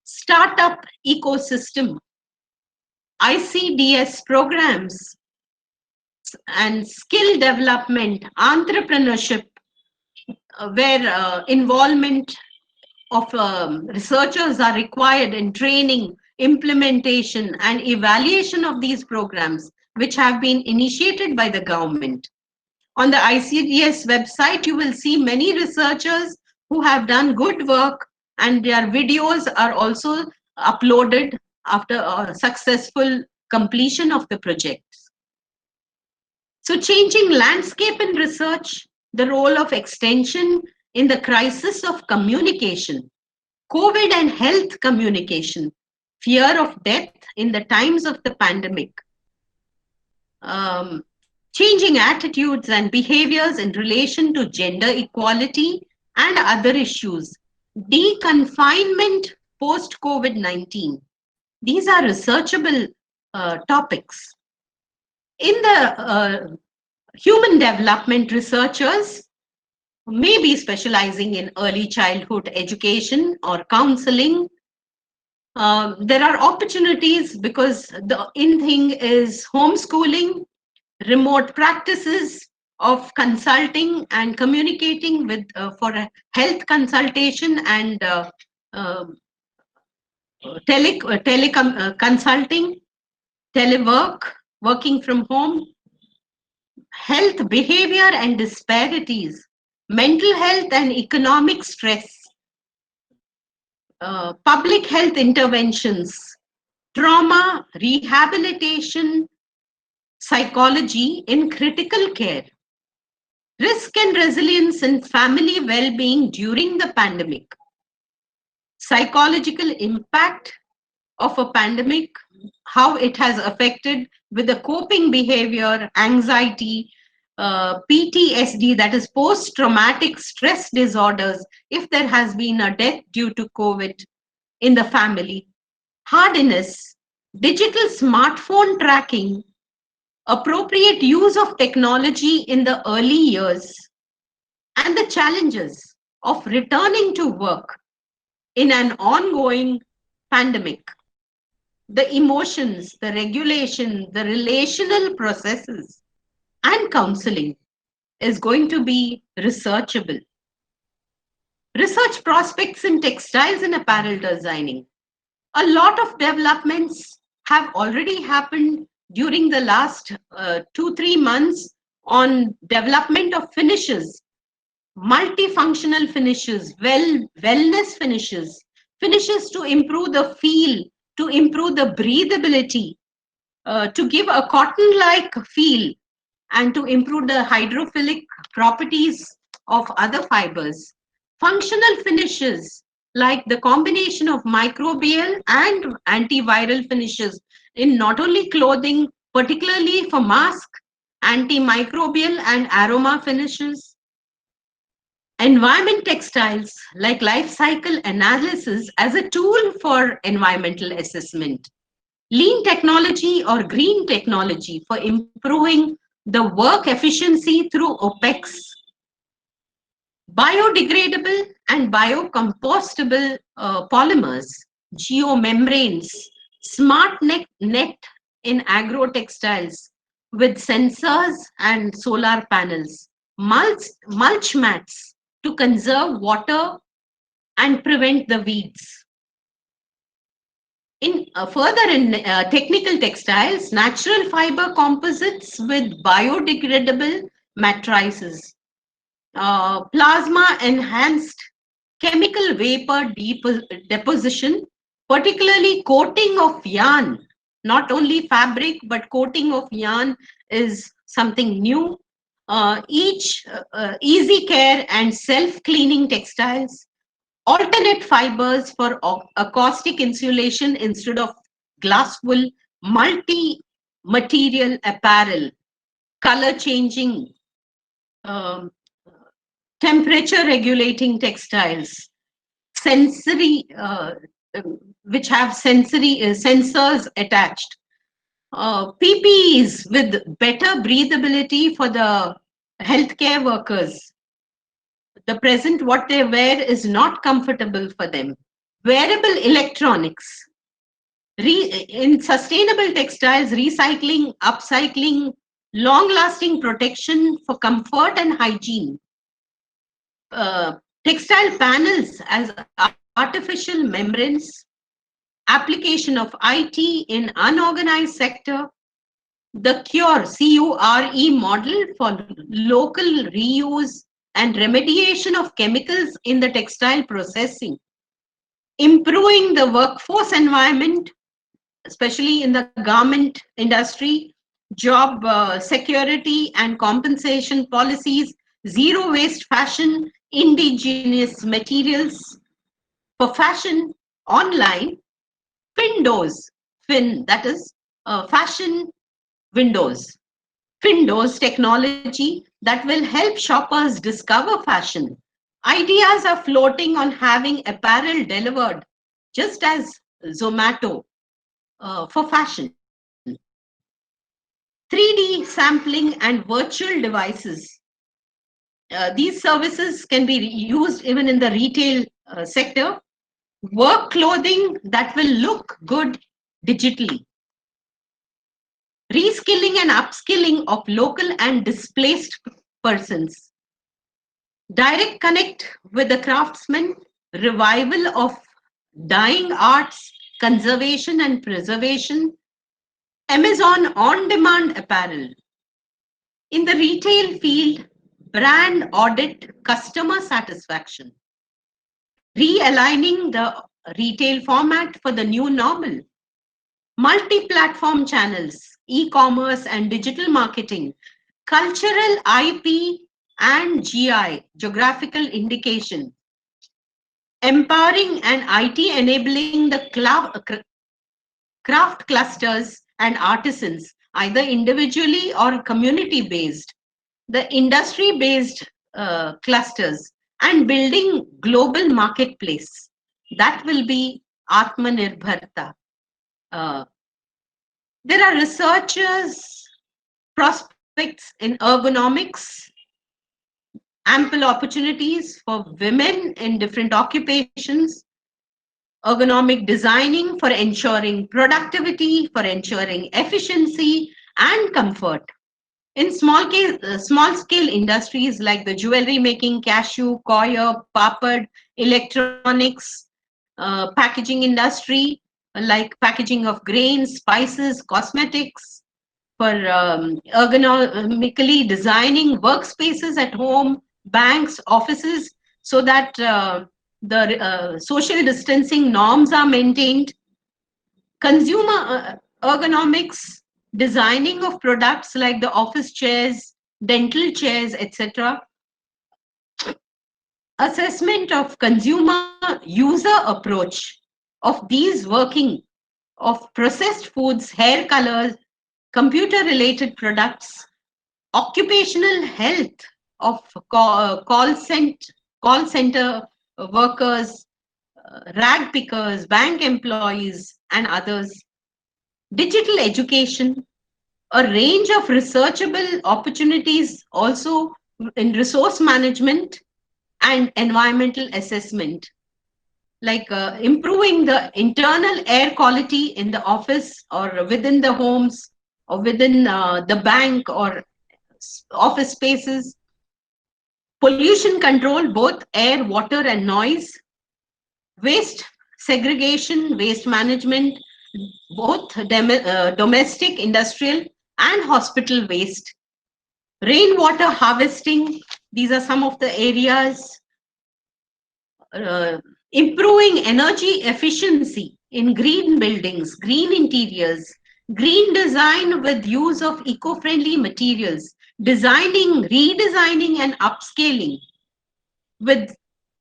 startup ecosystem, ICDS programs, and skill development, entrepreneurship, where involvement of researchers are required in training, implementation, and evaluation of these programs, which have been initiated by the government. On the ICDS website, you will see many researchers who have done good work, and their videos are also uploaded after a successful completion of the projects. So changing landscape in research, the role of extension in the crisis of communication, COVID and health communication, fear of death in the times of the pandemic, changing attitudes and behaviors in relation to gender equality and other issues, deconfinement post-COVID-19. These are researchable topics. In the human development, researchers may be specializing in early childhood education or counseling. There are opportunities because the in thing is homeschooling, remote practices of consulting and communicating with for health consultation and consulting, telework, working from home, health behavior and disparities, mental health and economic stress, public health interventions, trauma, rehabilitation, psychology in critical care, risk and resilience in family well-being during the pandemic, psychological impact of a pandemic, how it has affected with the coping behavior, anxiety, PTSD, that is post-traumatic stress disorders, if there has been a death due to COVID in the family, hardiness, digital smartphone tracking, appropriate use of technology in the early years, and the challenges of returning to work in an ongoing pandemic. The emotions, the regulation, the relational processes, and counseling is going to be researchable. Research prospects in textiles and apparel designing. A lot of developments have already happened during the last 2-3 months on development of finishes, multifunctional finishes, wellness finishes, finishes to improve the feel, to improve the breathability, to give a cotton-like feel, and to improve the hydrophilic properties of other fibers. Functional finishes, like the combination of microbial and antiviral finishes in not only clothing, particularly for mask, antimicrobial and aroma finishes. Environment textiles, like life cycle analysis as a tool for environmental assessment. Lean technology or green technology for improving the work efficiency through OPEX. Biodegradable and biocompostable polymers, geomembranes, smart net in agrotextiles with sensors and solar panels, mulch mats to conserve water and prevent the weeds. Further in technical textiles, natural fiber composites with biodegradable matrices, plasma enhanced chemical vapor deposition, particularly coating of yarn, not only fabric, but coating of yarn is something new. Easy care and self-cleaning textiles, alternate fibers for acoustic insulation instead of glass wool, multi-material apparel, color changing, um, temperature regulating textiles, sensory, which have sensors attached, PPEs with better breathability for the healthcare workers. The present what they wear is not comfortable for them. Wearable electronics. In sustainable textiles, recycling, upcycling, long-lasting protection for comfort and hygiene. Textile panels as artificial membranes, application of IT in unorganized sector, the CURE model for local reuse and remediation of chemicals in the textile processing, improving the workforce environment, especially in the garment industry, job security and compensation policies, zero waste fashion, indigenous materials. For fashion online, that is fashion windows. Findo's technology that will help shoppers discover fashion. Ideas are floating on having apparel delivered, just as Zomato for fashion. 3D sampling and virtual devices. These services can be used even in the retail sector. Work clothing that will look good digitally. Reskilling and upskilling of local and displaced persons. Direct connect with the craftsmen, revival of dying arts, conservation and preservation, Amazon on-demand apparel. In the retail field, brand audit, customer satisfaction. Realigning the retail format for the new normal. Multi-platform channels, e-commerce and digital marketing, cultural IP and GI, geographical indication, empowering and IT enabling the craft clusters and artisans, either individually or community-based, the industry-based clusters, and building global marketplace. That will be Atmanirbharta. There are researchers, prospects in ergonomics, ample opportunities for women in different occupations, ergonomic designing for ensuring productivity, for ensuring efficiency and comfort. In small scale industries like the jewelry making, cashew, coir, papad, electronics, packaging industry, like packaging of grains, spices, cosmetics, for ergonomically designing workspaces at home, banks, offices, so that the social distancing norms are maintained. Consumer ergonomics, designing of products like the office chairs, dental chairs, etc. Assessment of consumer user approach of these working of processed foods, hair colors, computer related products, occupational health of call center workers, rag pickers, bank employees and others, digital education, a range of researchable opportunities also in resource management and environmental assessment, like improving the internal air quality in the office or within the homes or within the bank or office spaces, pollution control, both air, water and noise, waste segregation, waste management, both domestic, industrial, and hospital waste. Rainwater harvesting, these are some of the areas. Improving energy efficiency in green buildings, green interiors, green design with use of eco-friendly materials, designing, redesigning, and upscaling. With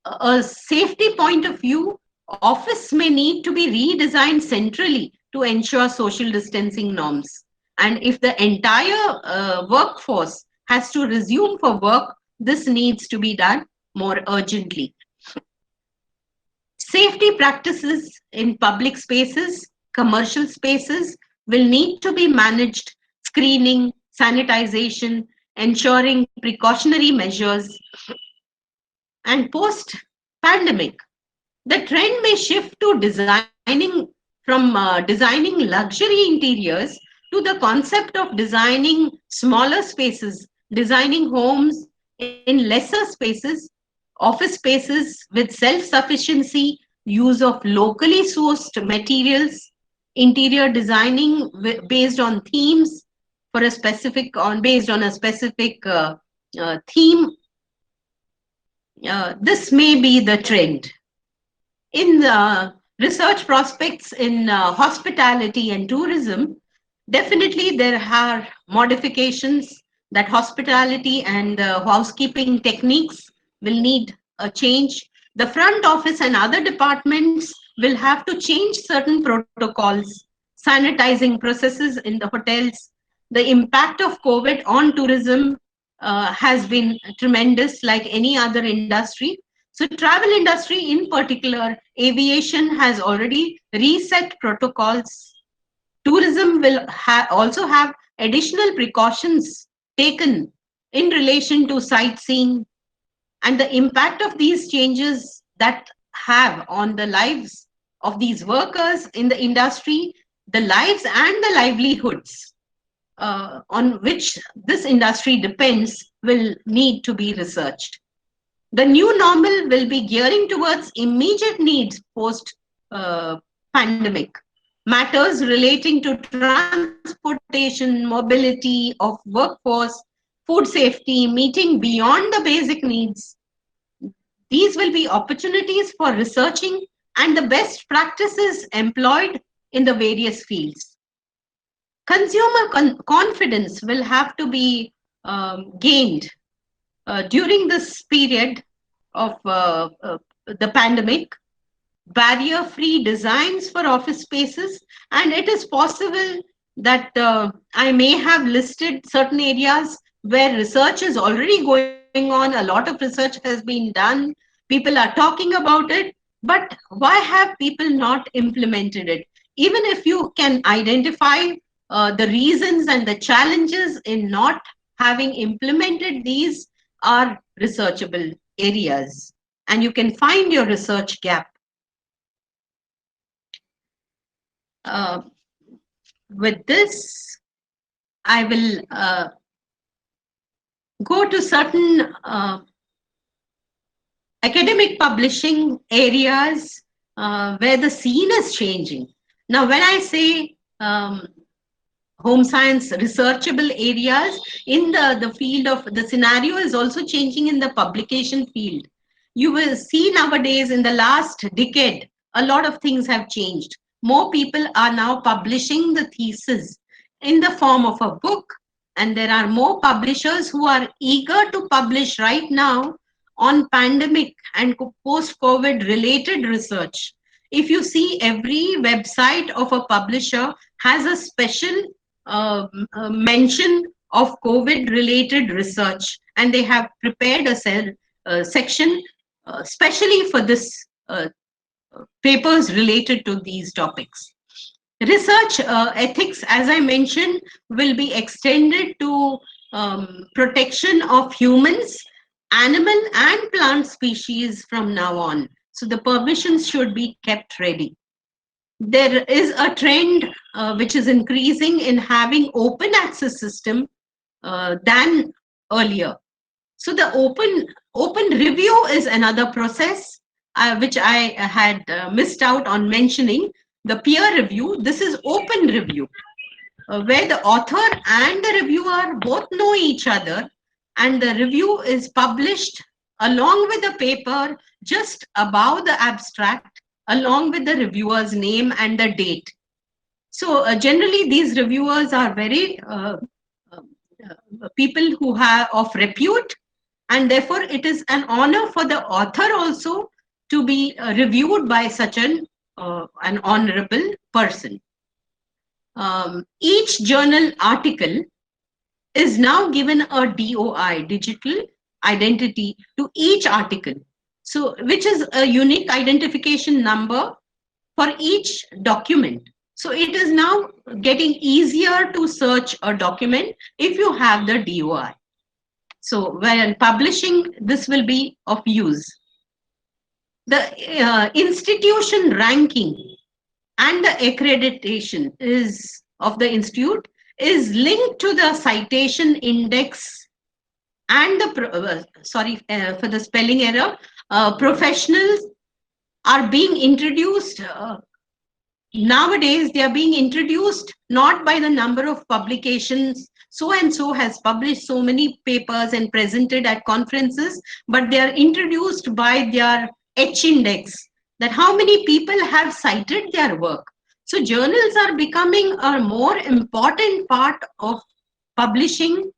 a safety point of view, office may need to be redesigned centrally to ensure social distancing norms. And if the entire workforce has to resume for work, this needs to be done more urgently. Safety practices in public spaces, commercial spaces will need to be managed, screening, sanitization, ensuring precautionary measures. And post-pandemic, the trend may shift to designing luxury interiors to the concept of designing smaller spaces, designing homes in lesser spaces, office spaces with self-sufficiency, use of locally sourced materials, interior designing based on themes for a specific based on a specific theme. This may be the trend. In the research prospects in hospitality and tourism, definitely there are modifications that hospitality and housekeeping techniques will need a change. The front office and other departments will have to change certain protocols, sanitizing processes in the hotels. The impact of COVID on tourism has been tremendous, like any other industry. So travel industry in particular, aviation has already reset protocols. Tourism will also have additional precautions taken in relation to sightseeing, and the impact of these changes that have on the lives of these workers in the industry, the lives and the livelihoods on which this industry depends will need to be researched. The new normal will be gearing towards immediate needs post pandemic. Matters relating to transportation, mobility of workforce, food safety, meeting beyond the basic needs. These will be opportunities for researching and the best practices employed in the various fields. Consumer confidence will have to be gained during this period of the pandemic. Barrier-free designs for office spaces, and it is possible that I may have listed certain areas where research is already going on. A lot of research has been done. People are talking about it, but why have people not implemented it? Even if you can identify the reasons and the challenges in not having implemented these are researchable areas, and you can find your research gap. With this, I will go to certain academic publishing areas where the scene is changing. Now, when I say home science researchable areas, in the field of the scenario is also changing in the publication field. You will see nowadays in the last decade, a lot of things have changed. More people are now publishing the thesis in the form of a book, and there are more publishers who are eager to publish right now on pandemic and post-COVID related research. If you see, every website of a publisher has a special mention of COVID related research, and they have prepared a section especially for this papers related to these topics. Research ethics, as I mentioned, will be extended to protection of humans, animal and plant species from now on. So the permissions should be kept ready. There is a trend which is increasing in having open access system than earlier. So the open review is another process which I had missed out on mentioning. the peer review, this is open review, where the author and the reviewer both know each other, and the review is published along with the paper just above the abstract, along with the reviewer's name and the date. So generally these reviewers are very people who have of repute, and therefore it is an honor for the author also to be reviewed by such an honorable person. Each journal article is now given a DOI, digital identity, to each article. So, which is a unique identification number for each document. So it is now getting easier to search a document if you have the DOI. So when publishing, this will be of use. The institution ranking and the accreditation is of the institute is linked to the citation index and the for the spelling error, professionals are being introduced. Nowadays they are being introduced not by the number of publications, so and so has published so many papers and presented at conferences, but they are introduced by their H index, that how many people have cited their work. So journals are becoming a more important part of publishing.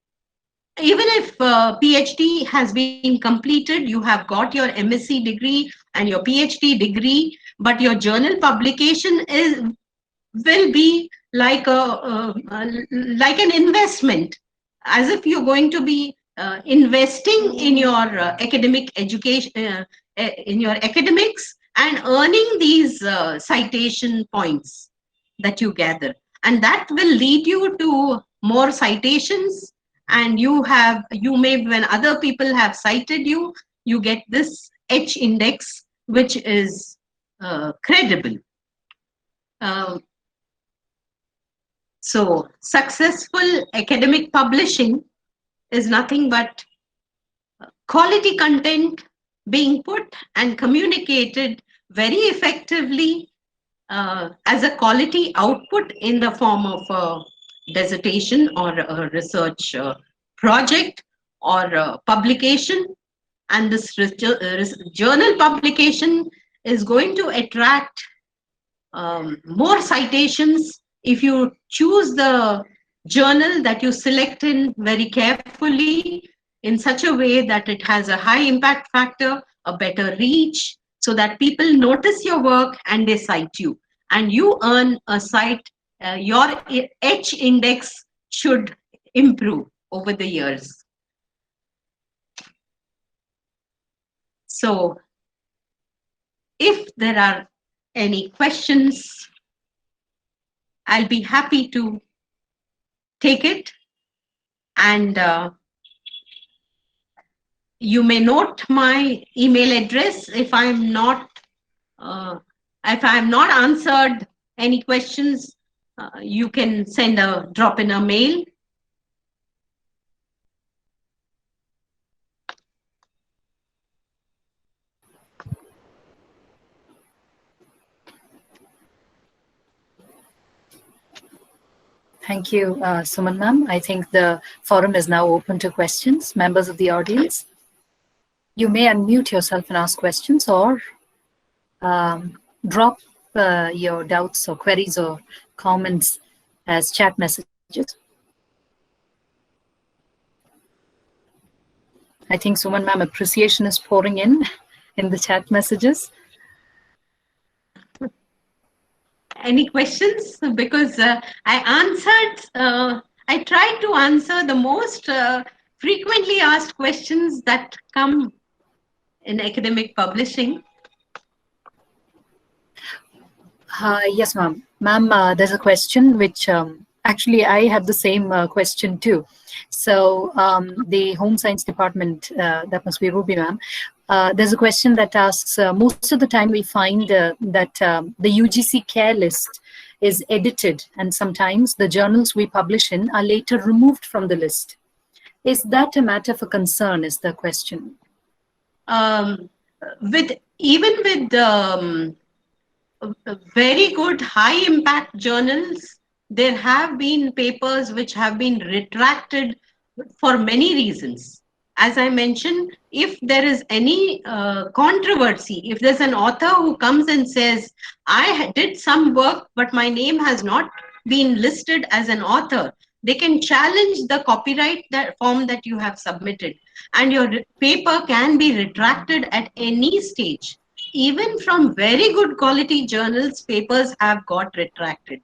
Even if PhD has been completed, you have got your MSc degree and your PhD degree, but your journal publication will be like like an investment, as if you're going to be investing in your academic education, in your academics, and earning these citation points that you gather, and that will lead you to more citations. And you may, when other people have cited you, you get this H index, which is credible. So successful academic publishing is nothing but quality content being put and communicated very effectively as a quality output in the form of a dissertation or a research project or publication. And this journal publication is going to attract more citations if you choose the journal that you select in very carefully, in such a way that it has a high impact factor, a better reach, so that people notice your work and they cite you, and you earn a cite. Your H index should improve over the years. So if there are any questions, I'll be happy to take it. And you may note my email address. If I'm not answered any questions, you can drop in a mail. Thank you, Suman ma'am. I think the forum is now open to questions. Members of the audience, you may unmute yourself and ask questions, or drop your doubts or queries or comments as chat messages. I think Suman ma'am, appreciation is pouring in the chat messages. Any questions? Because I tried to answer the most frequently asked questions that come in academic publishing. Yes, ma'am. Ma'am, there's a question which actually I have the same question too. So the Home Science Department, that must be Ruby ma'am, there's a question that asks, most of the time we find that the UGC care list is edited, and sometimes the journals we publish in are later removed from the list. Is that a matter for concern, is the question? Even with very good high impact journals. There have been papers which have been retracted for many reasons. As I mentioned, if there is any controversy, if there's an author who comes and says, I did some work, but my name has not been listed as an author, they can challenge the copyright form that you have submitted, and your paper can be retracted at any stage. Even from very good quality journals, papers have got retracted.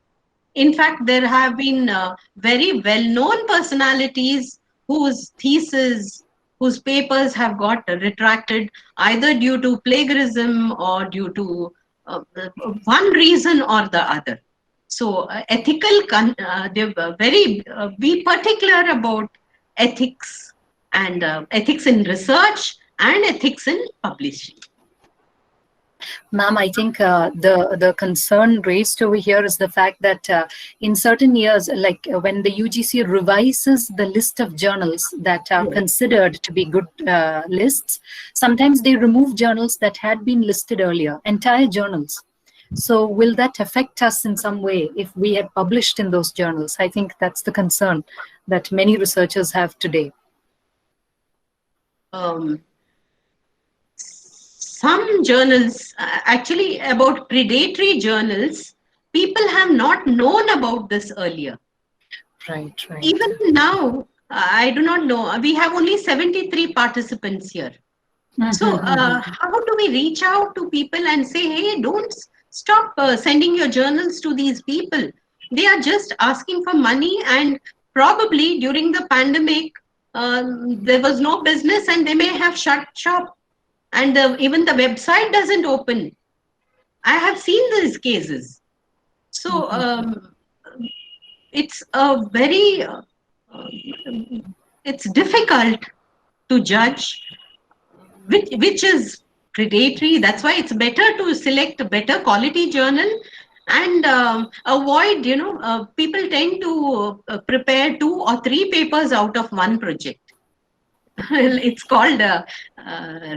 In fact, there have been very well-known personalities whose theses, whose papers have got retracted either due to plagiarism or due to one reason or the other. So they were very, be particular about ethics and ethics in research and ethics in publishing. Ma'am, I think the concern raised over here is the fact that in certain years, like when the UGC revises the list of journals that are considered to be good lists, sometimes they remove journals that had been listed earlier, entire journals. So will that affect us in some way if we had published in those journals? I think that's the concern that many researchers have today. Some journals, actually about predatory journals, people have not known about this earlier. Right. Even now, I do not know. We have only 73 participants here. So how do we reach out to people and say, hey, don't stop sending your journals to these people? They are just asking for money, and probably during the pandemic, there was no business and they may have shut shop. And even the website doesn't open. I have seen these cases. So it's a very, it's difficult to judge which is predatory. That's why it's better to select a better quality journal and avoid, people tend to prepare 2 or 3 papers out of one project. It's called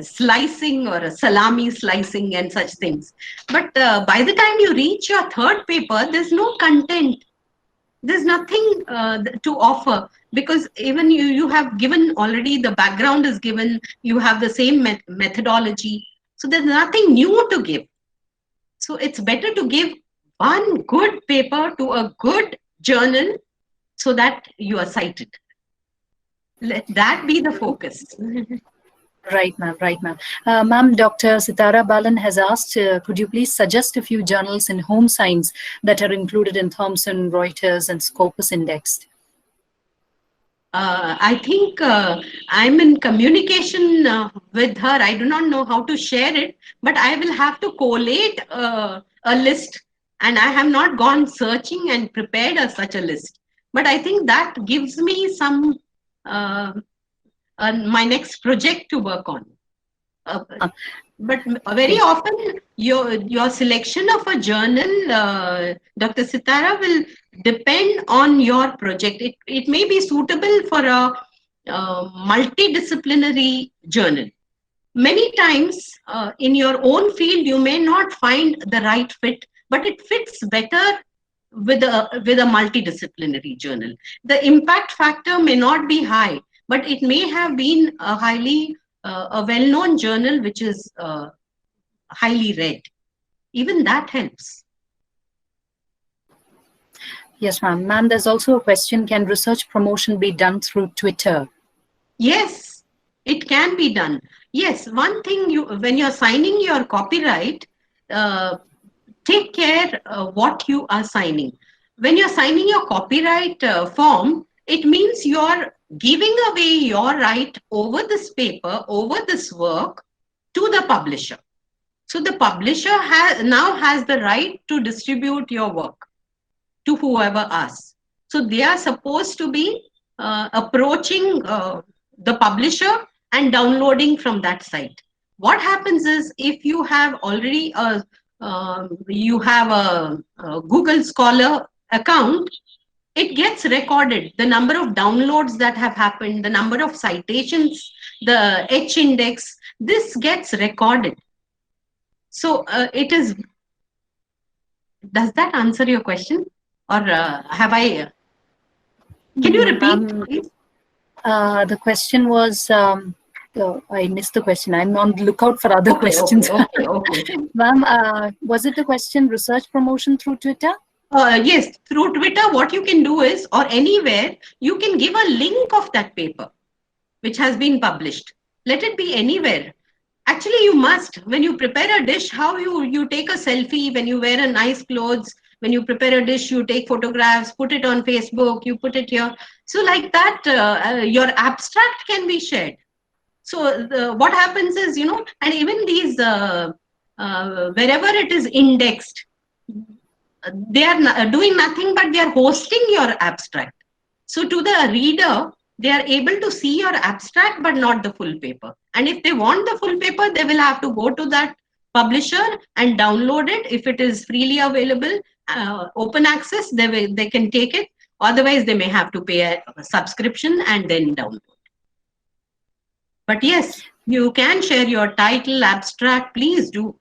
slicing or a salami slicing and such things. But by the time you reach your third paper, there's no content. There's nothing to offer, because even you have given already, the background is given, you have the same methodology. So there's nothing new to give. So it's better to give one good paper to a good journal so that you are cited. Let that be the focus. Right, ma'am. Ma'am, Dr. Sitara Balan has asked, could you please suggest a few journals in home science that are included in Thomson, Reuters, and Scopus Indexed? I think I'm in communication with her. I do not know how to share it, but I will have to collate a list, and I have not gone searching and prepared such a list. But I think that gives me some my next project to work on. But very often your selection of a journal, Dr. Sitara, will depend on your project. It may be suitable for a multidisciplinary journal. Many times in your own field, you may not find the right fit, but it fits better with a multidisciplinary journal. The impact factor may not be high, but it may have been a well-known journal which is highly read. Even that helps. Yes, ma'am. Ma'am, there's also a question, can research promotion be done through Twitter? Yes, it can be done. Yes, one thing, when you're signing your copyright, take care what you are signing. When you're signing your copyright form, it means you're giving away your right over this paper, over this work to the publisher. So the publisher now has the right to distribute your work to whoever asks. So they are supposed to be approaching the publisher and downloading from that site. What happens is, if you have already a Google Scholar account, it gets recorded. The number of downloads that have happened, the number of citations, the H index, this gets recorded. So it is Does that answer your question? Or have I... Can you repeat, please? The question was, oh, I missed the question. I'm on the lookout for other questions. Okay. Ma'am, was it the question research promotion through Twitter? Yes, through Twitter, what you can do is, or anywhere, you can give a link of that paper which has been published. Let it be anywhere. Actually, you must, when you prepare a dish, how you take a selfie when you wear a nice clothes, when you prepare a dish, you take photographs, put it on Facebook, you put it here. So like that, your abstract can be shared. So what happens is, and even these, wherever it is indexed, they are doing nothing but they are hosting your abstract. So to the reader, they are able to see your abstract, but not the full paper. And if they want the full paper, they will have to go to that publisher and download it. If it is freely available, open access, they can take it. Otherwise, they may have to pay a subscription and then download. But yes, you can share your title, abstract, please do.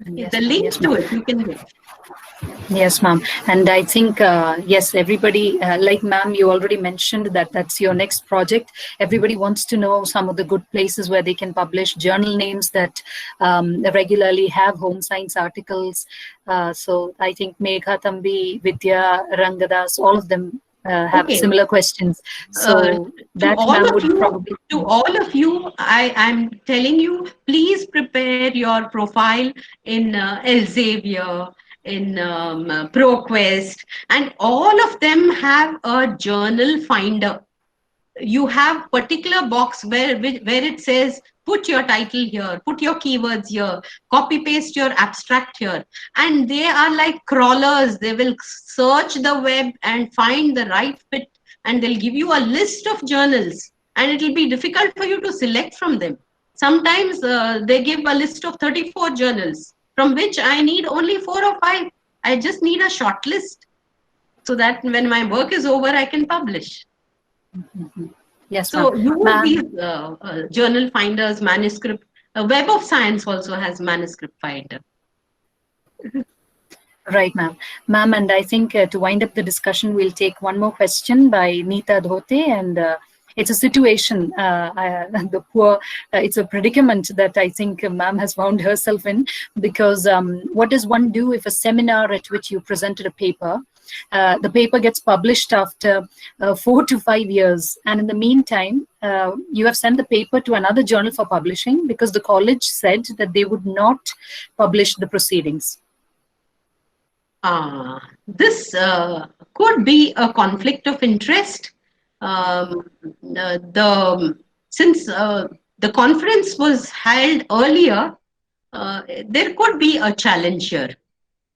Yes, The link yes, to it, you can get. Yes, ma'am. And I think, yes, everybody, like ma'am, you already mentioned that that's your next project. Everybody wants to know some of the good places where they can publish journal names that regularly have home science articles. So I think Megha Thambi, Vidya, Rangadas, all of them have similar questions. So that ma'am would probably... To all of you, I'm telling you, please prepare your profile in Elsevier, in ProQuest, and all of them have a journal finder. You have particular box where it says, put your title here, put your keywords here, copy paste your abstract here. And they are like crawlers. They will search the web and find the right fit, and they'll give you a list of journals, and it will be difficult for you to select from them. Sometimes they give a list of 34 journals, from which I need only 4 or 5. I just need a short list, so that when my work is over, I can publish. Yes, so use these journal finders, manuscript. Web of Science also has manuscript finder. Right, ma'am. Ma'am, and I think to wind up the discussion, we'll take one more question by Neeta Dhote, and it's a situation, the poor, it's a predicament that I think ma'am has found herself in, because what does one do if a seminar at which you presented a paper, the paper gets published after 4 to 5 years, and in the meantime, you have sent the paper to another journal for publishing because the college said that they would not publish the proceedings? This could be a conflict of interest. Since the conference was held earlier, there could be a challenge here.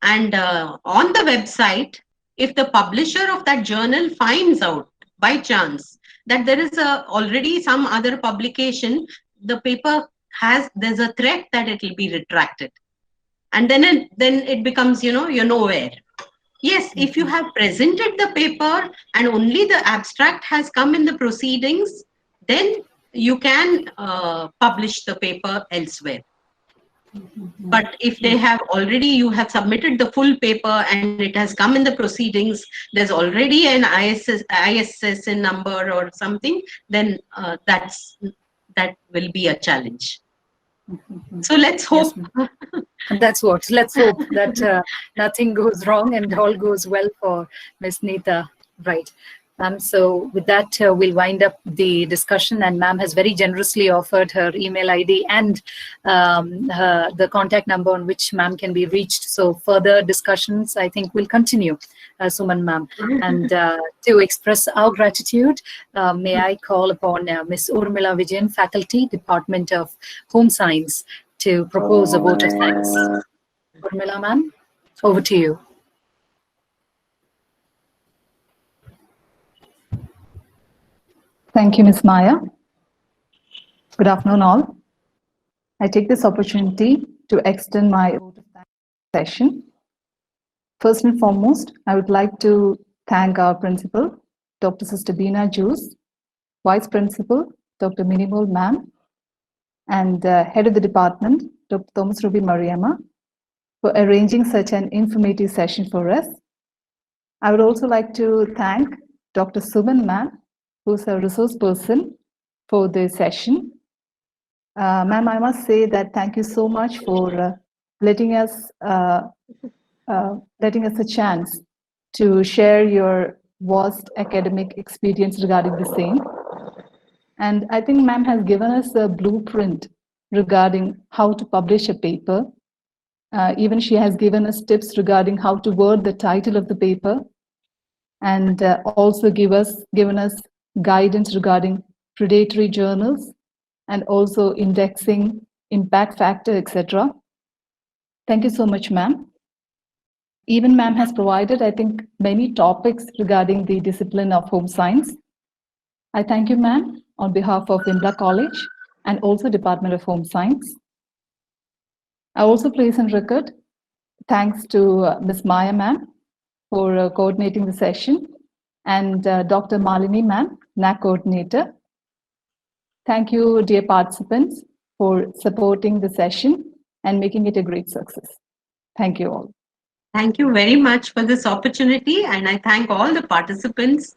And on the website, if the publisher of that journal finds out by chance that there is already some other publication, the paper there's a threat that it will be retracted. And then it becomes, you're nowhere. Yes, if you have presented the paper and only the abstract has come in the proceedings, then you can publish the paper elsewhere. But if they have already, you have submitted the full paper and it has come in the proceedings, there's already an ISSN number or something, then that will be a challenge. So let's hope. Yes, that's what. Let's hope that nothing goes wrong and all goes well for Ms. Neeta. Right. So with that, we'll wind up the discussion, and ma'am has very generously offered her email ID and the contact number on which ma'am can be reached. So further discussions, I think, will continue, Suman ma'am. And to express our gratitude, may I call upon Ms. Urmila Vijayan, Faculty, Department of Home Science, to propose a vote of thanks. Urmila ma'am, over to you. Thank you, Ms. Maya. Good afternoon, all. I take this opportunity to extend my vote of thanks session. First and foremost, I would like to thank our principal, Dr. Sister Beena Jose, Vice Principal, Dr. Minimol Ma'am, and Head of the Department, Dr. Thomas Ruby Mariamma, for arranging such an informative session for us. I would also like to thank Dr. Suman ma'am, who's a resource person for this session. Ma'am, I must say that thank you so much for letting us a chance to share your vast academic experience regarding the same. And I think ma'am has given us a blueprint regarding how to publish a paper. Even she has given us tips regarding how to word the title of the paper, and also given us guidance regarding predatory journals and also indexing, impact factor, etc. Thank you so much, ma'am. Even ma'am has provided, I think, many topics regarding the discipline of home science. I thank you, ma'am, on behalf of Vimla College and also Department of Home Science. I also place on record thanks to Ms. Maya ma'am for coordinating the session, and Dr. Malini ma'am, NAC coordinator. Thank you, dear participants, for supporting the session and making it a great success. Thank you all. Thank you very much for this opportunity, and I thank all the participants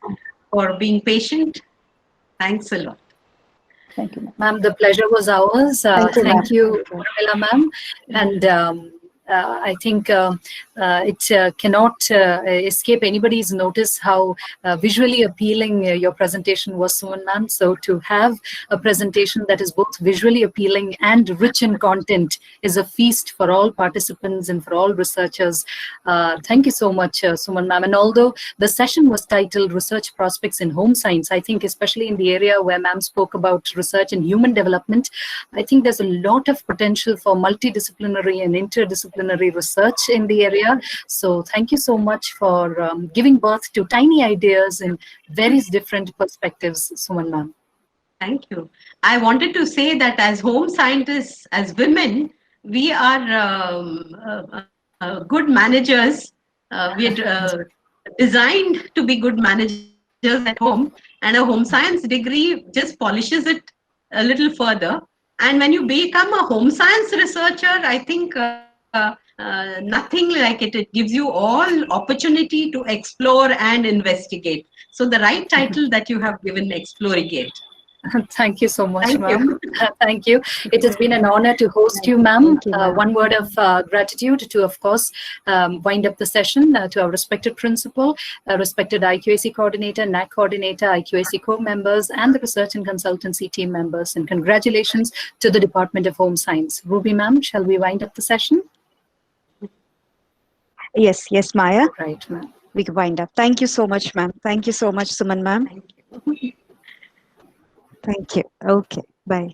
for being patient. Thanks a lot. Thank you, ma'am. Ma'am, the pleasure was ours. Thank you, Urmila ma'am. And I think it cannot escape anybody's notice how visually appealing your presentation was, Suman ma'am. So to have a presentation that is both visually appealing and rich in content is a feast for all participants and for all researchers. Thank you so much, Suman ma'am. And although the session was titled Research Prospects in Home Science, I think especially in the area where ma'am spoke about research in human development, I think there's a lot of potential for multidisciplinary and interdisciplinary research in the area. So thank you so much for giving birth to tiny ideas in various different perspectives, Suman ma'am. Thank you. I wanted to say that as home scientists, as women, we are good managers. We are designed to be good managers at home, and a home science degree just polishes it a little further. And when you become a home science researcher, I think nothing like it. It gives you all opportunity to explore and investigate. So the right title that you have given, Explorigate. Thank you so much, Thank ma'am. Thank you. It has been an honor to host you, ma'am. One word of gratitude to, of course, wind up the session to our respected principal, respected IQAC coordinator, NAC coordinator, IQAC co-members, and the research and consultancy team members. And congratulations to the Department of Home Science. Ruby, ma'am, shall we wind up the session? Yes, Maya. Right, ma'am. We can wind up. Thank you so much, ma'am. Thank you so much, Suman ma'am. Thank you. Thank you. Okay, bye.